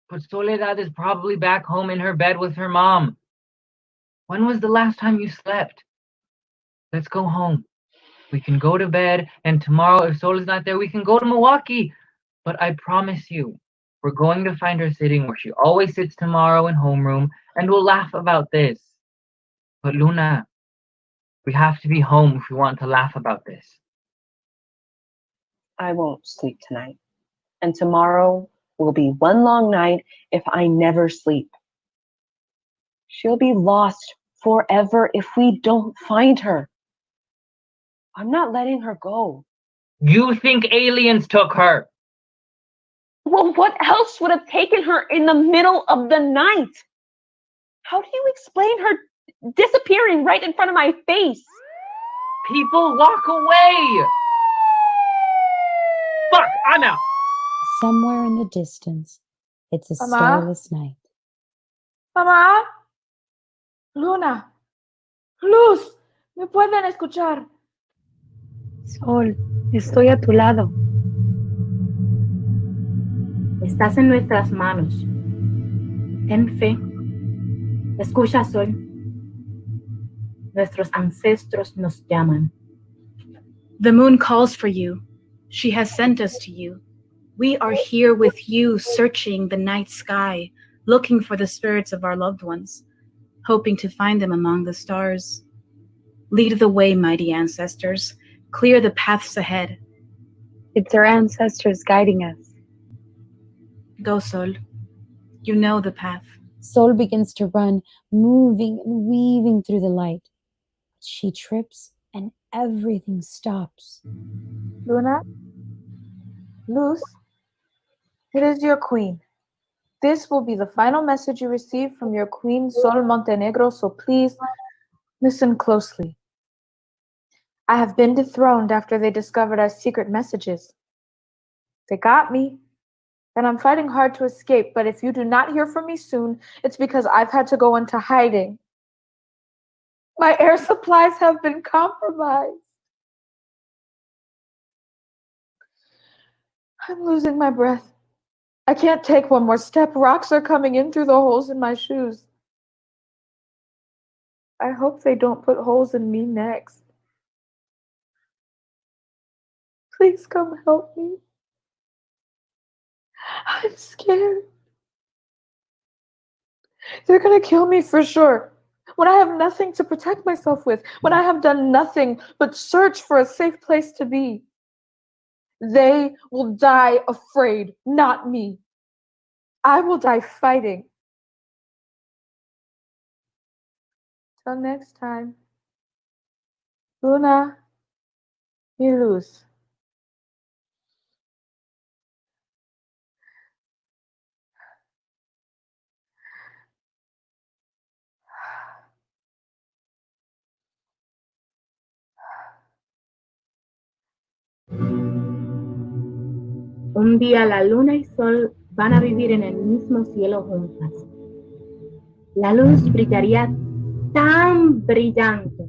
But Soledad is probably back home in her bed with her mom. When was the last time you slept? Let's go home. We can go to bed, and tomorrow, if Sol is not there, we can go to Milwaukee. But I promise you, we're going to find her sitting where she always sits tomorrow in homeroom, and we'll laugh about this. But Luna, we have to be home if we want to laugh about this. I won't sleep tonight. And tomorrow will be one long night if I never sleep. She'll be lost forever if we don't find her. I'm not letting her go. You think aliens took her? Well, what else would have taken her in the middle of the night? How do you explain her disappearing right in front of my face? People walk away! Fuck, I'm out! Somewhere in the distance, it's a Mama? starless night. Mamá. Luna. Luz. ¿Me pueden escuchar? Sol, estoy a tu lado. Estás en nuestras manos. Ten fe. Escucha, Sol. Nuestros ancestros nos llaman. The moon calls for you. She has sent us to you. We are here with you, searching the night sky, looking for the spirits of our loved ones, hoping to find them among the stars. Lead the way, mighty ancestors. Clear the paths ahead. It's our ancestors guiding us. Go, Sol. You know the path. Sol begins to run, moving and weaving through the light. She trips and everything stops. Luna, Luz, it is your queen. This will be the final message you receive from your queen Sol Montenegro, so please listen closely. I have been dethroned after they discovered our secret messages. They got me, and I'm fighting hard to escape, but if you do not hear from me soon, it's because I've had to go into hiding. My air supplies have been compromised. I'm losing my breath. I can't take one more step. Rocks are coming in through the holes in my shoes. I hope they don't put holes in me next. Please come help me. I'm scared. They're gonna kill me for sure. When I have nothing to protect myself with, when I have done nothing but search for a safe place to be. They will die afraid, not me. I will die fighting. Till next time. Luna y Luz. Un día la luna y sol van a vivir en el mismo cielo juntas. La luz brillaría tan brillante.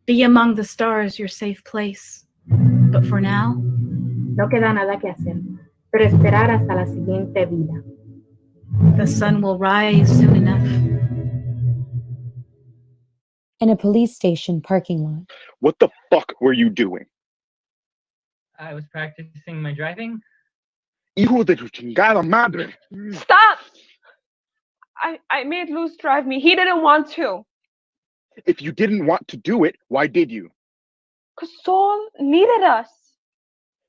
Be among the stars, your safe place. But for now, no queda nada que hacer, pero esperar hasta la siguiente vida. The sun will rise soon enough. In a police station parking lot. What the fuck were you doing? I was practicing my driving. Hijo de tu chingada madre. Stop! I made Luz drive me. He didn't want to. If you didn't want to do it, why did you? Because Sol needed us.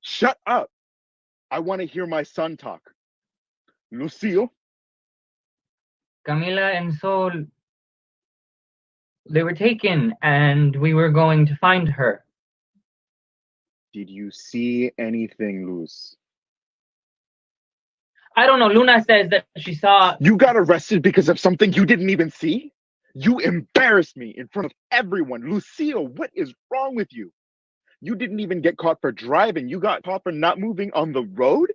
Shut up. I want to hear my son talk. Lucille? Camila and Sol, they were taken, and we were going to find her. Did you see anything, Luz? I don't know. Luna says that she saw... You got arrested because of something you didn't even see? You embarrassed me in front of everyone. Lucille, what is wrong with you? You didn't even get caught for driving. You got caught for not moving on the road?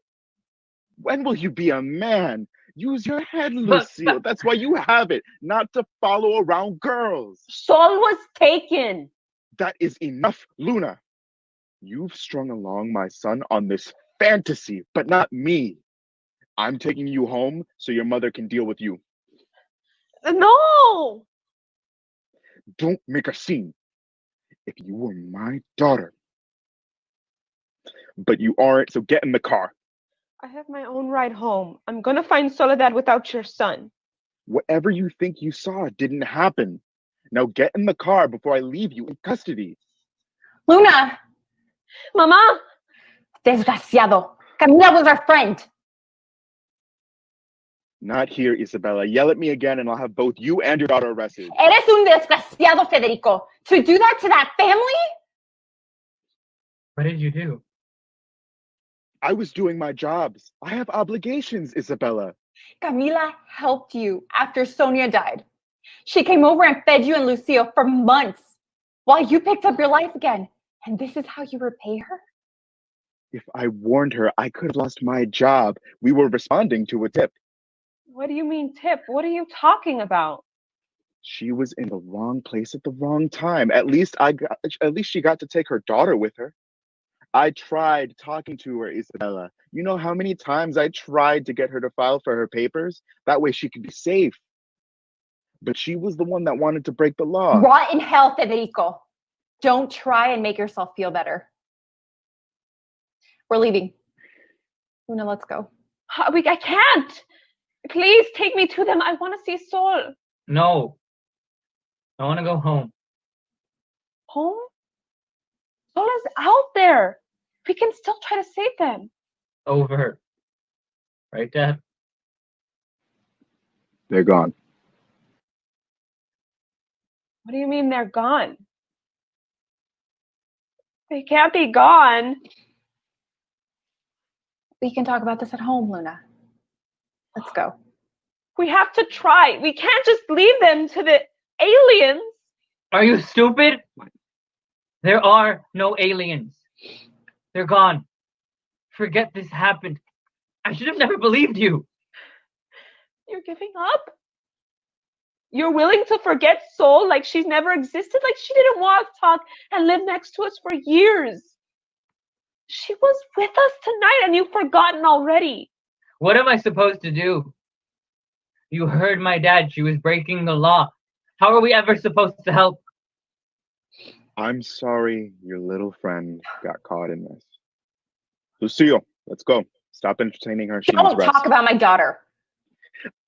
When will you be a man? Use your head, Lucille. That's why you have it, not to follow around girls. Sol was taken. That is enough, Luna. You've strung along my son on this fantasy, but not me. I'm taking you home so your mother can deal with you. No! Don't make a scene. If you were my daughter. But you aren't, so get in the car. I have my own ride home. I'm gonna find Soledad without your son. Whatever you think you saw didn't happen. Now get in the car before I leave you in custody. Luna! Mamá! Desgraciado. Camila was our friend. Not here, Isabella. Yell at me again and I'll have both you and your daughter arrested. Eres un desgraciado, Federico. To do that to that family? What did you do? I was doing my jobs. I have obligations, Isabella. Camila helped you after Sonia died. She came over and fed you and Lucille for months while you picked up your life again. And this is how you repay her? If I warned her, I could have lost my job. We were responding to a tip. What do you mean, tip? What are you talking about? She was in the wrong place at the wrong time. At least she got to take her daughter with her. I tried talking to her, Isabella. You know how many times I tried to get her to file for her papers? That way she could be safe. But she was the one that wanted to break the law. Rot in hell, Federico. Don't try and make yourself feel better. We're leaving. Luna, let's go. I can't. Please take me to them. I want to see Sol. No. I want to go home. Home? Sol is out there. We can still try to save them. Over. Right, Dad? They're gone. What do you mean they're gone? They can't be gone. We can talk about this at home, Luna. Let's go. We have to try. We can't just leave them to the aliens. Are you stupid? There are no aliens. They're gone. Forget this happened. I should have never believed you. You're giving up? You're willing to forget Sol like she's never existed? Like she didn't walk, talk, and live next to us for years. She was with us tonight and you've forgotten already. What am I supposed to do? You heard my dad. She was breaking the law. How are we ever supposed to help? I'm sorry your little friend got caught in this. Lucille, let's go. Stop entertaining her. She needs Don't rest. talk about my daughter.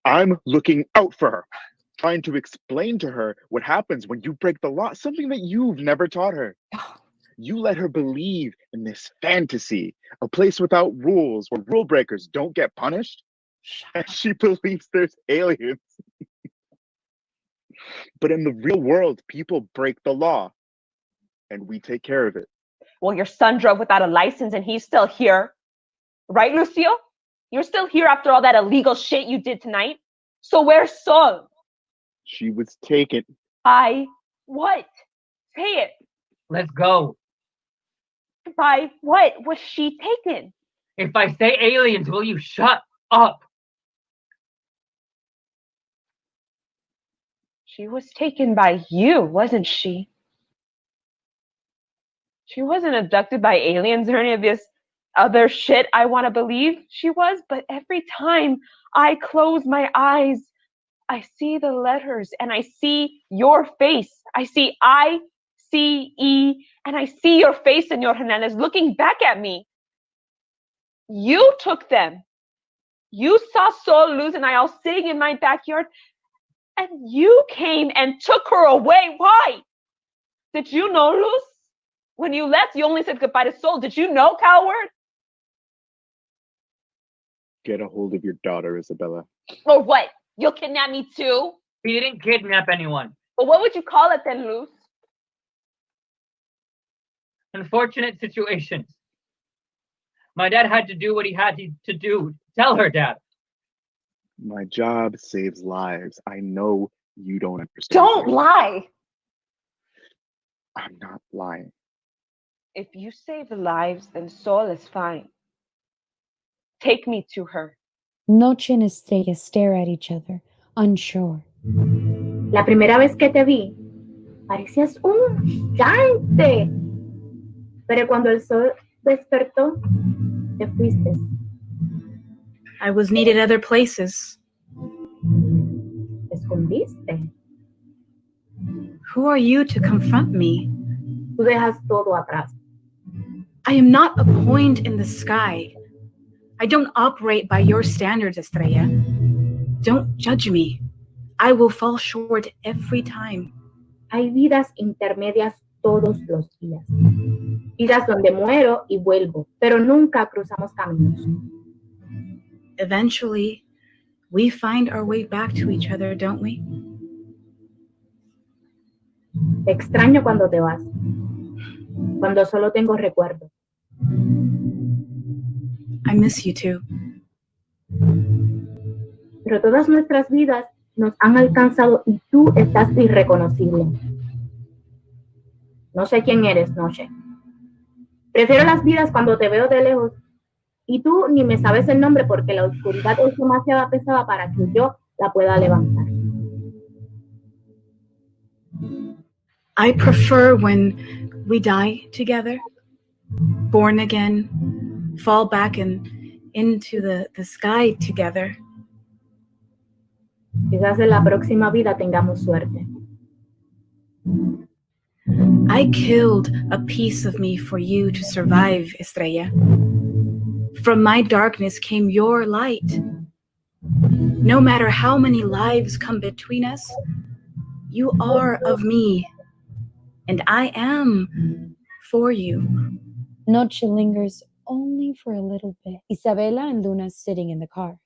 I'm looking out for her, trying to explain to her what happens when you break the law, something that you've never taught her. You let her believe in this fantasy, a place without rules where rule breakers don't get punished. And she believes there's aliens. But in the real world, people break the law and we take care of it. Well, your son drove without a license and he's still here. Right, Lucille? You're still here after all that illegal shit you did tonight? So where's Sol? She was taken. By what? Say it. Let's go. By what was she taken? If I say aliens, will you shut up? She was taken by you, wasn't she? She wasn't abducted by aliens or any of this other shit I want to believe she was, but every time I close my eyes, I see the letters and I see your face. I see ICE and I see your face, Senor Hernandez, looking back at me. You took them. You saw Sol, Luz, and I all sitting in my backyard, and you came and took her away. Why? Did you know, Luz? When you left, you only said goodbye to Sol. Did you know, coward? Get a hold of your daughter, Isabella. Or what? You'll kidnap me too? We didn't kidnap anyone. But what would you call it then, Luz? Unfortunate situations. My dad had to do what he had to do. Tell her, Dad. My job saves lives. I know you don't understand. Don't lie. I'm not lying. If you save lives, then Sol is fine. Take me to her. Noche and Estrella stare at each other, unsure. La primera vez que te vi, parecías un gigante. Pero cuando el sol despertó, te fuiste. I was needed other places. Te escondiste. Who are you to confront me? Tú dejas todo atrás. I am not a point in the sky. I don't operate by your standards, Estrella. Don't judge me. I will fall short every time. Hay vidas intermedias todos los días. Vidas donde muero y vuelvo, pero nunca cruzamos caminos. Eventually, we find our way back to each other, don't we? Te extraño cuando te vas, cuando solo tengo recuerdos. I miss you too. Pero todas nuestras vidas nos han alcanzado y tú estás irreconocible. No sé quién eres, Noche. Prefiero las vidas cuando te veo de lejos y tú ni me sabes el nombre porque la oscuridad es demasiado pesada para que yo la pueda levantar. I prefer when we die together, born again, fall back into the sky together. Quizás en la próxima vida tengamos suerte. I killed a piece of me for you to survive, Estrella. From my darkness came your light. No matter how many lives come between us, you are of me, and I am for you. Noche lingers only for a little bit. Isabela and Luna sitting in the car.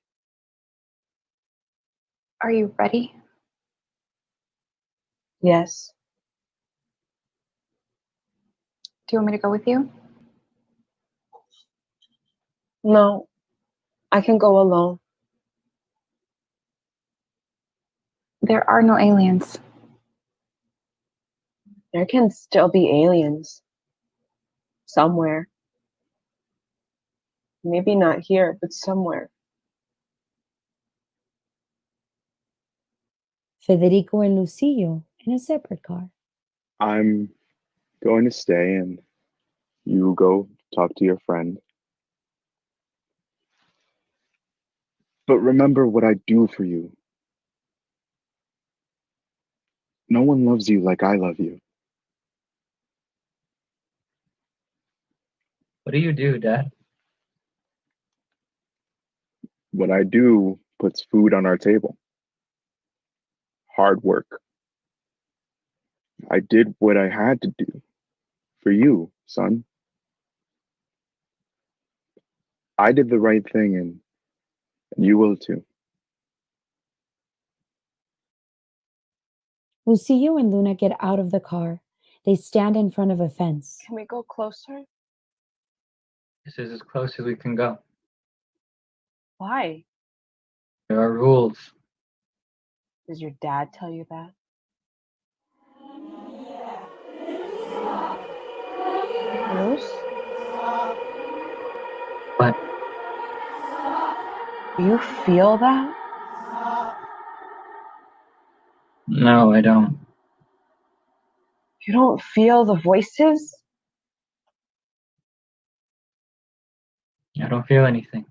Are you ready? Yes. Do you want me to go with you? No, I can go alone. There are no aliens. There can still be aliens. Somewhere. Maybe not here, but somewhere. Federico and Lucillo in a separate car. I'm going to stay and you go talk to your friend. But remember what I do for you. No one loves you like I love you. What do you do, Dad? What I do puts food on our table. Hard work. I did what I had to do for you, son. I did the right thing and you will too. Lucillo and Luna get out of the car. They stand in front of a fence. Can we go closer? This is as close as we can go. Why? There are rules. Does your dad tell you that? Luz? But Do you feel that? no, I don't. You don't feel the voices? I don't feel anything.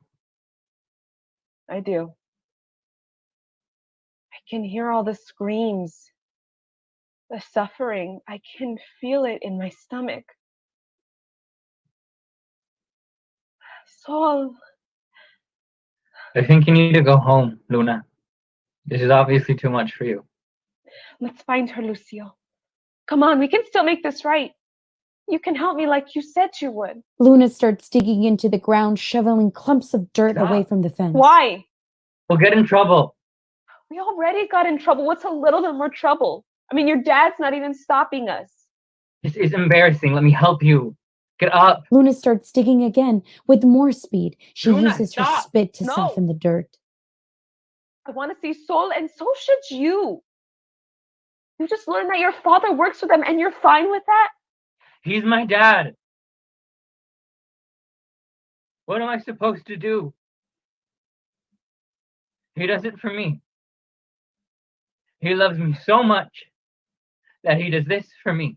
I do. I can hear all the screams, the suffering. I can feel it in my stomach. Sol, I think you need to go home, Luna. This is obviously too much for you. let's find her, Lucio. Come on, we can still make this right. You can help me like you said you would. Luna starts digging into the ground, shoveling clumps of dirt away from the fence. Why? We'll get in trouble. We already got in trouble. What's a little bit more trouble? I mean, your dad's not even stopping us. This is embarrassing. Let me help you. Get up. Luna starts digging again with more speed. She Luna, uses her stop. spit to No. soften the dirt. I want to see Sol, and so should you. You just learned that your father works for them, and you're fine with that? He's my dad. What am I supposed to do? He does it for me. He loves me so much that he does this for me.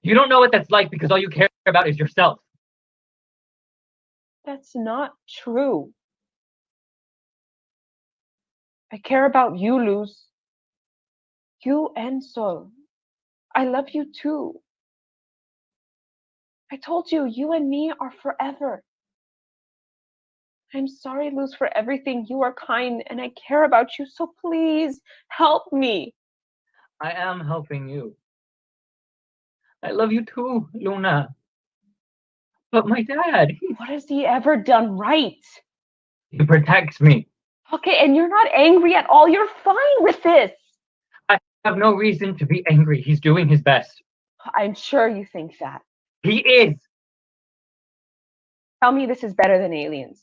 You don't know what that's like because all you care about is yourself. That's not true. I care about you, Luz. You and Sol. I love you too. I told you, you and me are forever. I'm sorry, Luz, for everything. You are kind and I care about you, so please help me. I am helping you. I love you too, Luna. But my dad, What has he ever done right? he protects me. Okay, and you're not angry at all. You're fine with this. I have no reason to be angry. He's doing his best. I'm sure you think that. He is. Tell me this is better than aliens.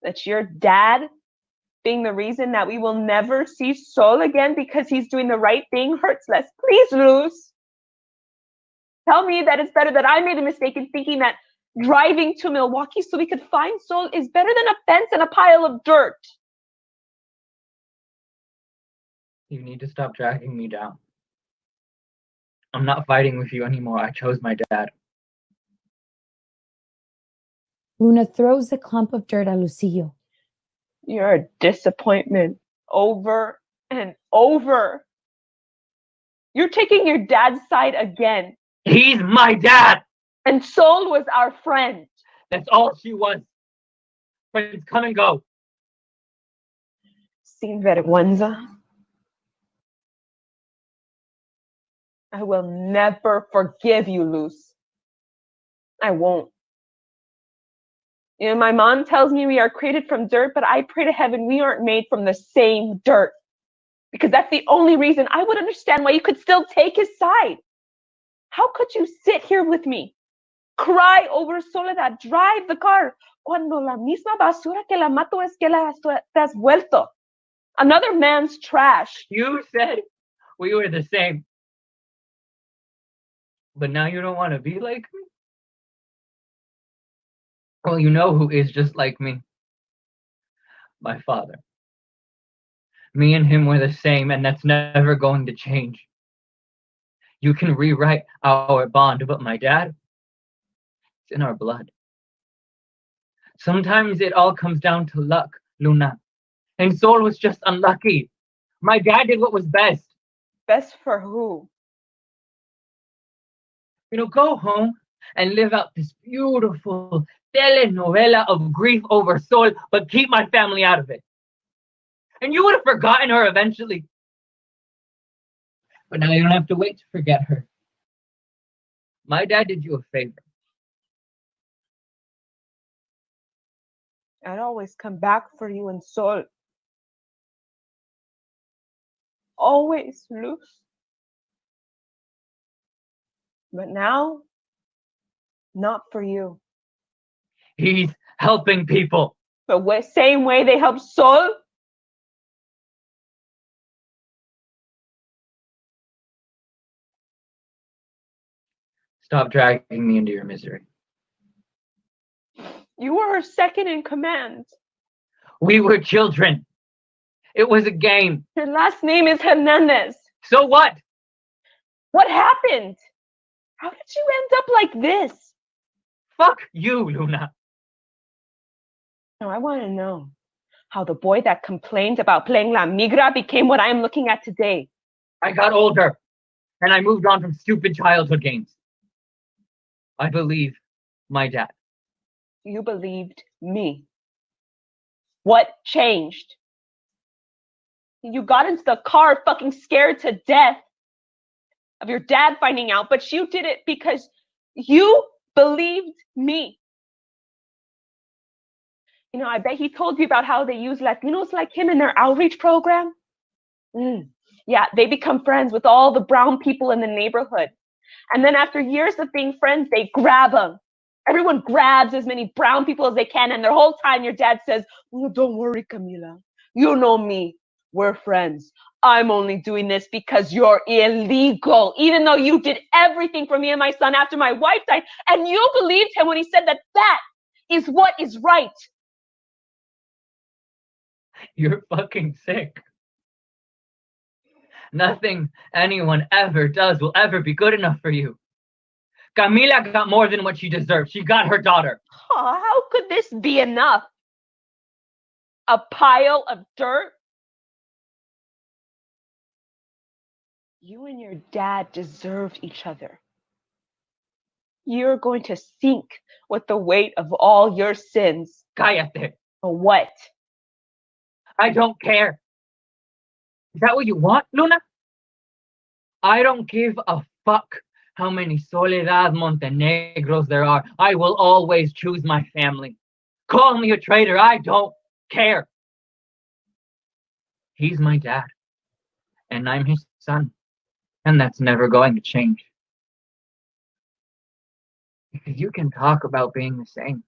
That your dad being the reason that we will never see Sol again because he's doing the right thing hurts less. Please, Luz. Tell me that it's better that I made a mistake in thinking that driving to Milwaukee so we could find Sol is better than a fence and a pile of dirt. You need to stop dragging me down. I'm not fighting with you anymore. I chose my dad. Luna throws a clump of dirt at Lucillo. You're a disappointment over and over. You're taking your dad's side again. He's my dad. And Sol was our friend. That's all she was. Friends come and go. Sin vergüenza. I will never forgive you, Luz. I won't. And my mom tells me we are created from dirt, but I pray to heaven we aren't made from the same dirt. Because that's the only reason I would understand why you could still take his side. How could you sit here with me, cry over Soledad, drive the car, cuando la misma basura que la mato es que la has vuelto? Another man's trash. You said we were the same. But now you don't want to be like me? Well, you know who is just like me? My father. Me and him were the same, and that's never going to change. You can rewrite our bond, but my dad, it's in our blood. Sometimes it all comes down to luck, Luna. And Sol was just unlucky. My dad did what was best. Best for who? Go home and live out this beautiful telenovela of grief over Sol, but keep my family out of it. And you would have forgotten her eventually. But now you don't have to wait to forget her. My dad did you a favor. I'd always come back for you and Sol. Always, Luz. But now, not for you. He's helping people. The same way they help Sol? Stop dragging me into your misery. You were her second in command. We were children. It was a game. Your last name is Hernandez. So what? What happened? How did you end up like this? Fuck you, Luna. No, I want to know how the boy that complained about playing La Migra became what I am looking at today. I got older, and I moved on from stupid childhood games. I believe my dad. You believed me. What changed? You got into the car fucking scared to death of your dad finding out, but you did it because you believed me. I bet he told you about how they use Latinos like him in their outreach program. Yeah, they become friends with all the brown people in the neighborhood. And then after years of being friends, they grab them. Everyone grabs as many brown people as they can, and their whole time your dad says, "Oh, don't worry, Camila. You know me. We're friends. I'm only doing this because you're illegal, even though you did everything for me and my son after my wife died, and you believed him when he said that is what is right." You're fucking sick. Nothing anyone ever does will ever be good enough for you. Camila got more than what she deserved. She got her daughter. Oh, how could this be enough? A pile of dirt? You and your dad deserved each other. You're going to sink with the weight of all your sins. Cállate. For what? I don't care. Is that what you want, Luna? I don't give a fuck how many Soledad Montenegros there are. I will always choose my family. Call me a traitor. I don't care. He's my dad, and I'm his son, and that's never going to change. Because you can talk about being the same.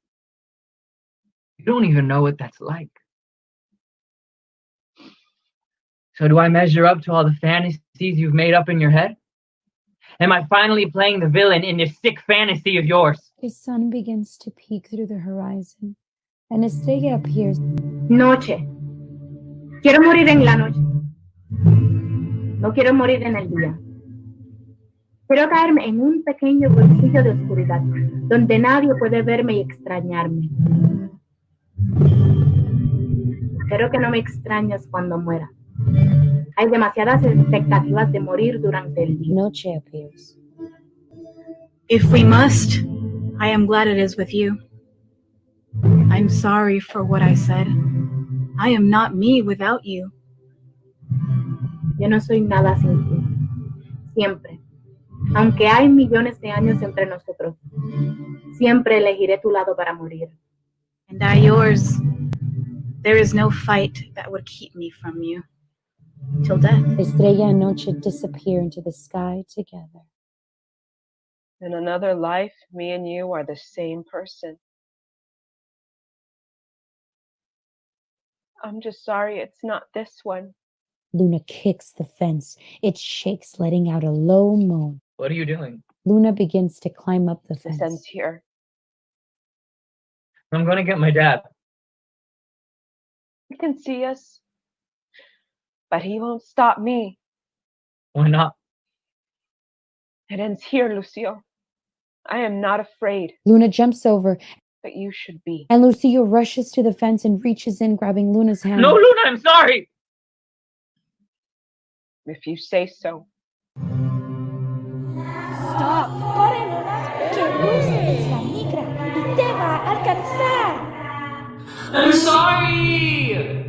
You don't even know what that's like. So do I measure up to all the fantasies you've made up in your head? Am I finally playing the villain in this sick fantasy of yours? The sun begins to peek through the horizon, and Estrella appears. Noche. Quiero morir en la noche. No quiero morir en el día. Quiero caerme en un pequeño bolsillo de oscuridad, donde nadie puede verme y extrañarme. Espero que no me extrañes cuando muera. Hay demasiadas expectativas de morir durante el día. Noche appears. If we must, I am glad it is with you. I'm sorry for what I said. I am not me without you. Yo no soy nada sin ti. Siempre. Aunque hay millones de años entre nosotros, siempre elegiré tu lado para morir. And I yours. There is no fight that would keep me from you. Till death. Estrella and Noche disappear into the sky together. In another life, me and you are the same person. I'm just sorry it's not this one. Luna kicks the fence. It shakes, letting out a low moan. What are you doing? Luna begins to climb up the This ends fence. here. I'm gonna get my dad. He can see us, but he won't stop me. Why not? It ends here, Lucio. I am not afraid, Luna jumps over, but you should be. and Lucio rushes to the fence and reaches in, grabbing Luna's hand. No, Luna, I'm sorry. If you say so. Stop. Corre, Luna, que Luz es la migra y te va a alcanzar. I'm sorry.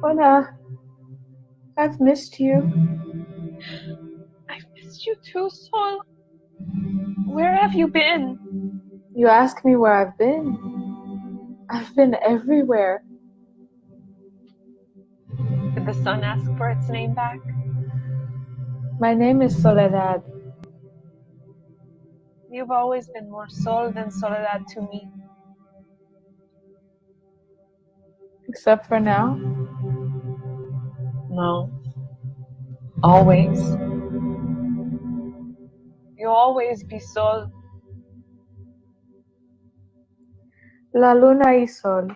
Luna, I've missed you. I've missed you too, Sol. Where have you been? You ask me where I've been. I've been everywhere. Did the sun ask for its name back? My name is Soledad. You've always been more Sol than Soledad to me. Except for now. No. Always. You'll always be Sol. La Luna y Sol.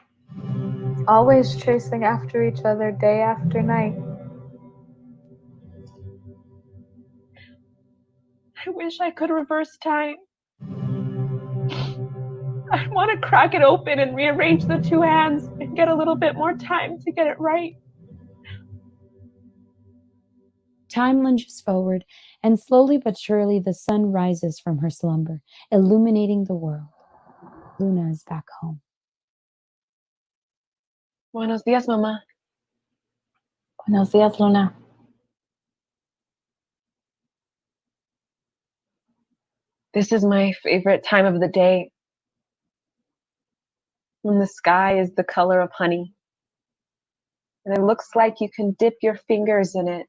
Always chasing after each other day after night. I wish I could reverse time. I want to crack it open and rearrange the two hands and get a little bit more time to get it right. Time lunges forward, and slowly but surely the sun rises from her slumber, illuminating the world. Luna is back home. Buenos días, mamá. Buenos días, Luna. This is my favorite time of the day. When the sky is the color of honey. And it looks like you can dip your fingers in it.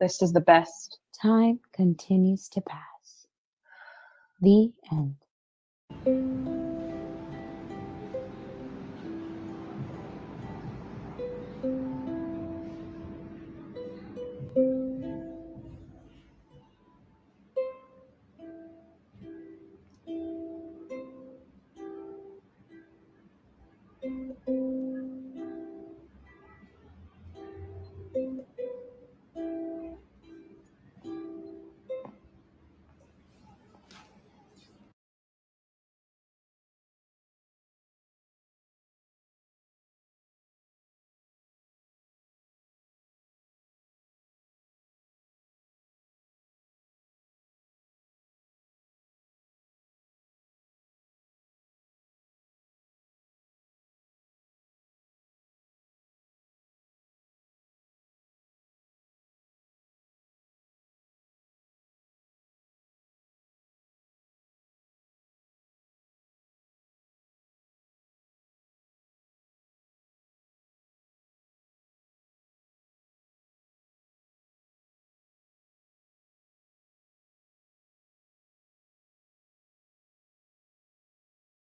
This is the best. Time continues to pass. The end.